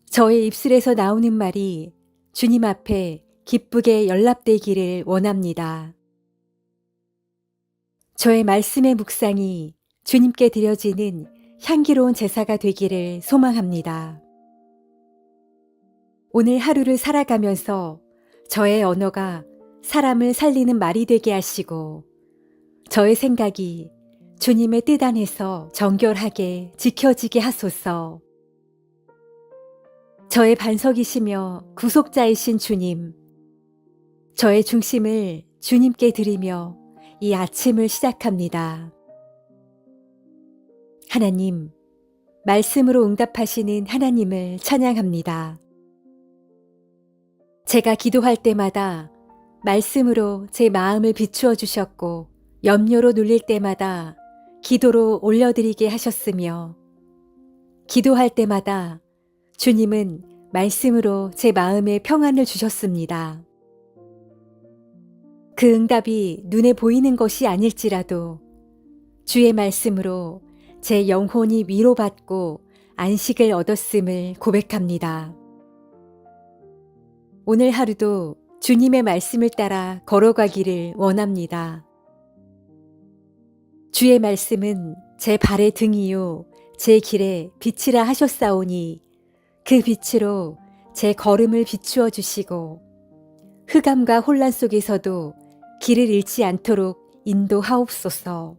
[SPEAKER 1] 저의 입술에서 나오는 말이 주님 앞에 기쁘게 연락되기를 원합니다. 저의 말씀의 묵상이 주님께 드려지는 향기로운 제사가 되기를 소망합니다. 오늘 하루를 살아가면서 저의 언어가 사람을 살리는 말이 되게 하시고 저의 생각이 주님의 뜻 안에서 정결하게 지켜지게 하소서. 저의 반석이시며 구속자이신 주님, 저의 중심을 주님께 드리며 이 아침을 시작합니다. 하나님, 말씀으로 응답하시는 하나님을 찬양합니다. 제가 기도할 때마다 말씀으로 제 마음을 비추어 주셨고 염려로 눌릴 때마다 기도로 올려드리게 하셨으며 기도할 때마다 주님은 말씀으로 제 마음에 평안을 주셨습니다. 그 응답이 눈에 보이는 것이 아닐지라도 주의 말씀으로 제 영혼이 위로받고 안식을 얻었음을 고백합니다. 오늘 하루도 주님의 말씀을 따라 걸어가기를 원합니다. 주의 말씀은 제 발의 등이요 제 길에 빛이라 하셨사오니 그 빛으로 제 걸음을 비추어 주시고 흑암과 혼란 속에서도 길을 잃지 않도록 인도하옵소서.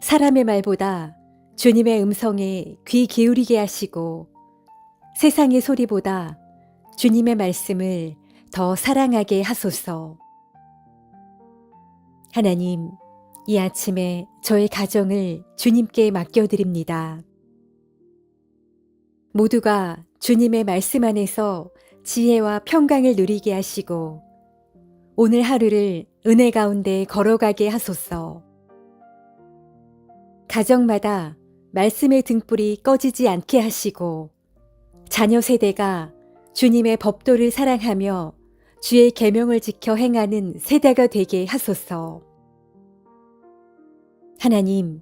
[SPEAKER 1] 사람의 말보다 주님의 음성에 귀 기울이게 하시고 세상의 소리보다 주님의 말씀을 더 사랑하게 하소서. 하나님, 이 아침에 저의 가정을 주님께 맡겨드립니다. 모두가 주님의 말씀 안에서 지혜와 평강을 누리게 하시고 오늘 하루를 은혜 가운데 걸어가게 하소서. 가정마다 말씀의 등불이 꺼지지 않게 하시고 자녀 세대가 주님의 법도를 사랑하며 주의 계명을 지켜 행하는 세대가 되게 하소서. 하나님,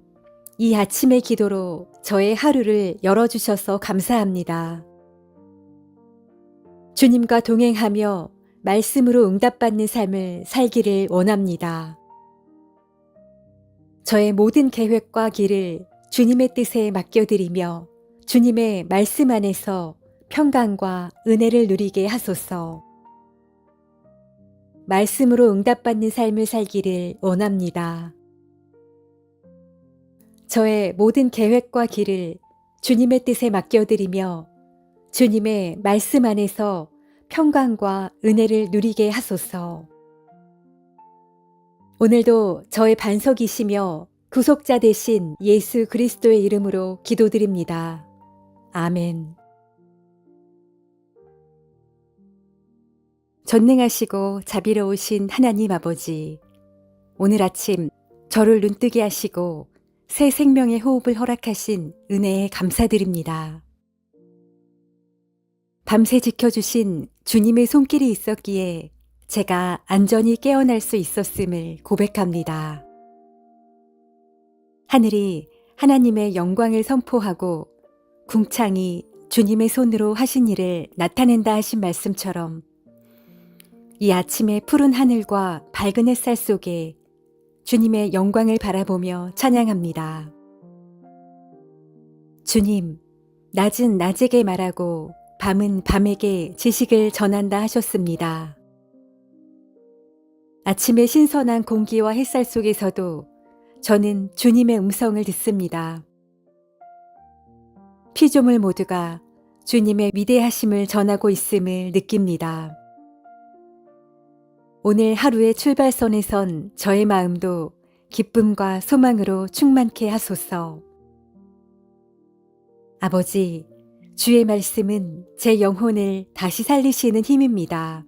[SPEAKER 1] 이 아침의 기도로 저의 하루를 열어주셔서 감사합니다. 주님과 동행하며 말씀으로 응답받는 삶을 살기를 원합니다. 저의 모든 계획과 길을 주님의 뜻에 맡겨드리며 주님의 말씀 안에서 평강과 은혜를 누리게 하소서. 말씀으로 응답받는 삶을 살기를 원합니다. 저의 모든 계획과 길을 주님의 뜻에 맡겨드리며 주님의 말씀 안에서 평강과 은혜를 누리게 하소서. 오늘도 저의 반석이시며 구속자 되신 예수 그리스도의 이름으로 기도드립니다. 아멘. 전능하시고 자비로우신 하나님 아버지, 오늘 아침 저를 눈뜨게 하시고 새 생명의 호흡을 허락하신 은혜에 감사드립니다. 밤새 지켜주신 주님의 손길이 있었기에 제가 안전히 깨어날 수 있었음을 고백합니다. 하늘이 하나님의 영광을 선포하고 궁창이 주님의 손으로 하신 일을 나타낸다 하신 말씀처럼 이 아침의 푸른 하늘과 밝은 햇살 속에 주님의 영광을 바라보며 찬양합니다. 주님, 낮은 낮에게 말하고 밤은 밤에게 지식을 전한다 하셨습니다. 아침의 신선한 공기와 햇살 속에서도 저는 주님의 음성을 듣습니다. 피조물 모두가 주님의 위대하심을 전하고 있음을 느낍니다. 오늘 하루의 출발선에 선 저의 마음도 기쁨과 소망으로 충만케 하소서. 아버지, 주의 말씀은 제 영혼을 다시 살리시는 힘입니다.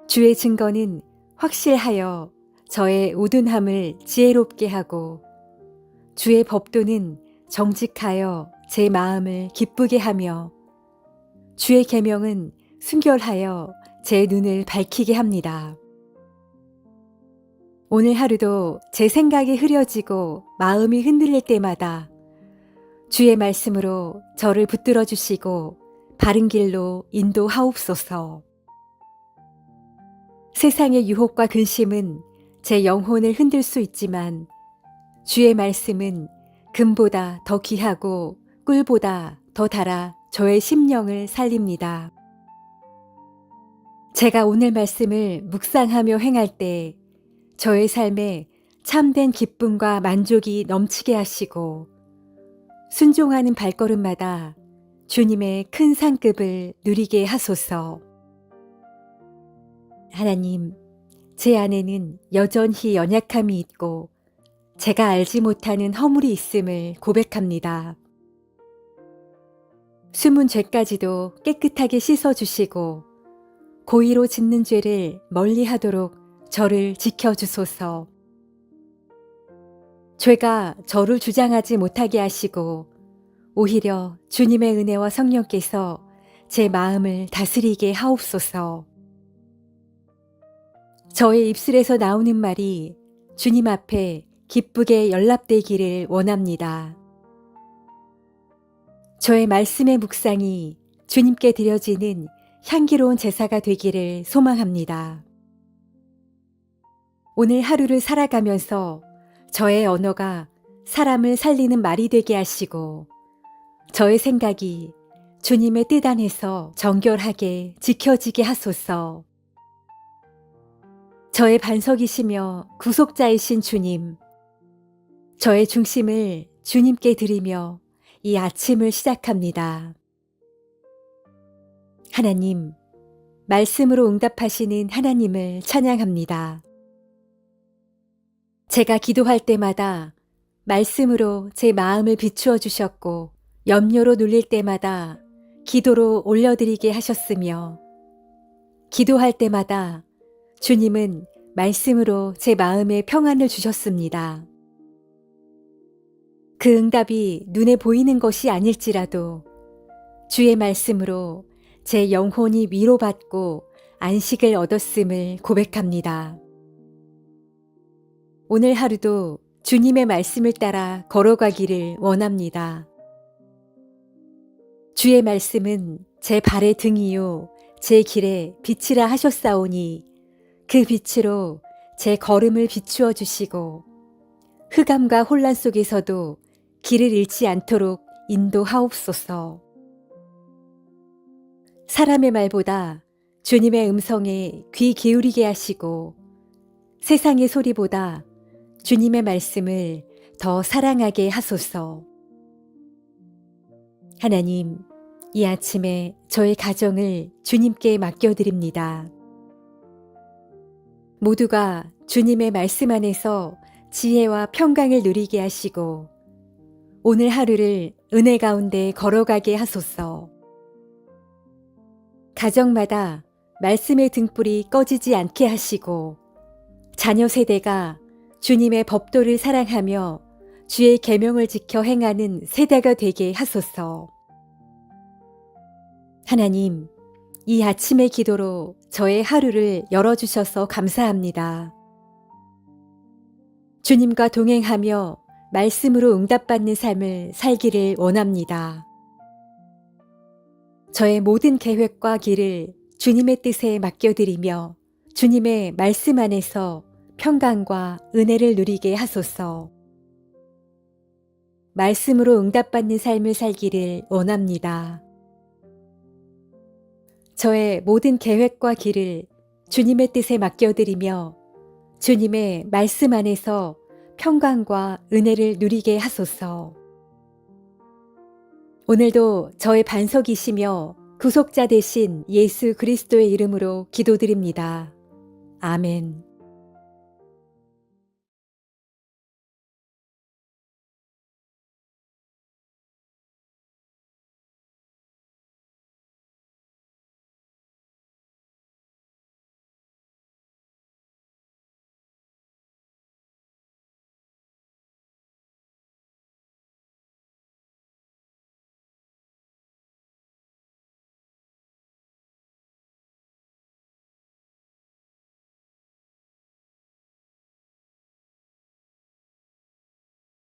[SPEAKER 1] 주의 증거는 확실하여 저의 우둔함을 지혜롭게 하고 주의 법도는 정직하여 제 마음을 기쁘게 하며 주의 계명은 순결하여 제 눈을 밝히게 합니다. 오늘 하루도 제 생각이 흐려지고 마음이 흔들릴 때마다 주의 말씀으로 저를 붙들어 주시고 바른 길로 인도하옵소서. 세상의 유혹과 근심은 제 영혼을 흔들 수 있지만 주의 말씀은 금보다 더 귀하고 꿀보다 더 달아 저의 심령을 살립니다. 제가 오늘 말씀을 묵상하며 행할 때 저의 삶에 참된 기쁨과 만족이 넘치게 하시고 순종하는 발걸음마다 주님의 큰 상급을 누리게 하소서. 하나님, 제 안에는 여전히 연약함이 있고 제가 알지 못하는 허물이 있음을 고백합니다. 숨은 죄까지도 깨끗하게 씻어주시고 고의로 짓는 죄를 멀리하도록 저를 지켜주소서. 죄가 저를 주장하지 못하게 하시고 오히려 주님의 은혜와 성령께서 제 마음을 다스리게 하옵소서. 저의 입술에서 나오는 말이 주님 앞에 기쁘게 연락되기를 원합니다. 저의 말씀의 묵상이 주님께 드려지는 향기로운 제사가 되기를 소망합니다. 오늘 하루를 살아가면서 저의 언어가 사람을 살리는 말이 되게 하시고 저의 생각이 주님의 뜻 안에서 정결하게 지켜지게 하소서. 저의 반석이시며 구속자이신 주님, 저의 중심을 주님께 드리며 이 아침을 시작합니다. 하나님, 말씀으로 응답하시는 하나님을 찬양합니다. 제가 기도할 때마다 말씀으로 제 마음을 비추어 주셨고 염려로 눌릴 때마다 기도로 올려드리게 하셨으며 기도할 때마다 주님은 말씀으로 제 마음에 평안을 주셨습니다. 그 응답이 눈에 보이는 것이 아닐지라도 주의 말씀으로 제 영혼이 위로받고 안식을 얻었음을 고백합니다. 오늘 하루도 주님의 말씀을 따라 걸어가기를 원합니다. 주의 말씀은 제 발의 등이요 제 길에 빛이라 하셨사오니 그 빛으로 제 걸음을 비추어 주시고 흑암과 혼란 속에서도 길을 잃지 않도록 인도하옵소서. 사람의 말보다 주님의 음성에 귀 기울이게 하시고 세상의 소리보다 주님의 말씀을 더 사랑하게 하소서. 하나님, 이 아침에 저의 가정을 주님께 맡겨드립니다. 모두가 주님의 말씀 안에서 지혜와 평강을 누리게 하시고 오늘 하루를 은혜 가운데 걸어가게 하소서. 가정마다 말씀의 등불이 꺼지지 않게 하시고 자녀 세대가 주님의 법도를 사랑하며 주의 계명을 지켜 행하는 세대가 되게 하소서. 하나님, 이 아침의 기도로 저의 하루를 열어주셔서 감사합니다. 주님과 동행하며 말씀으로 응답받는 삶을 살기를 원합니다. 저의 모든 계획과 길을 주님의 뜻에 맡겨드리며 주님의 말씀 안에서 평강과 은혜를 누리게 하소서. 말씀으로 응답받는 삶을 살기를 원합니다. 저의 모든 계획과 길을 주님의 뜻에 맡겨드리며 주님의 말씀 안에서 평강과 은혜를 누리게 하소서. 오늘도 저의 반석이시며 구속자 되신 예수 그리스도의 이름으로 기도드립니다. 아멘.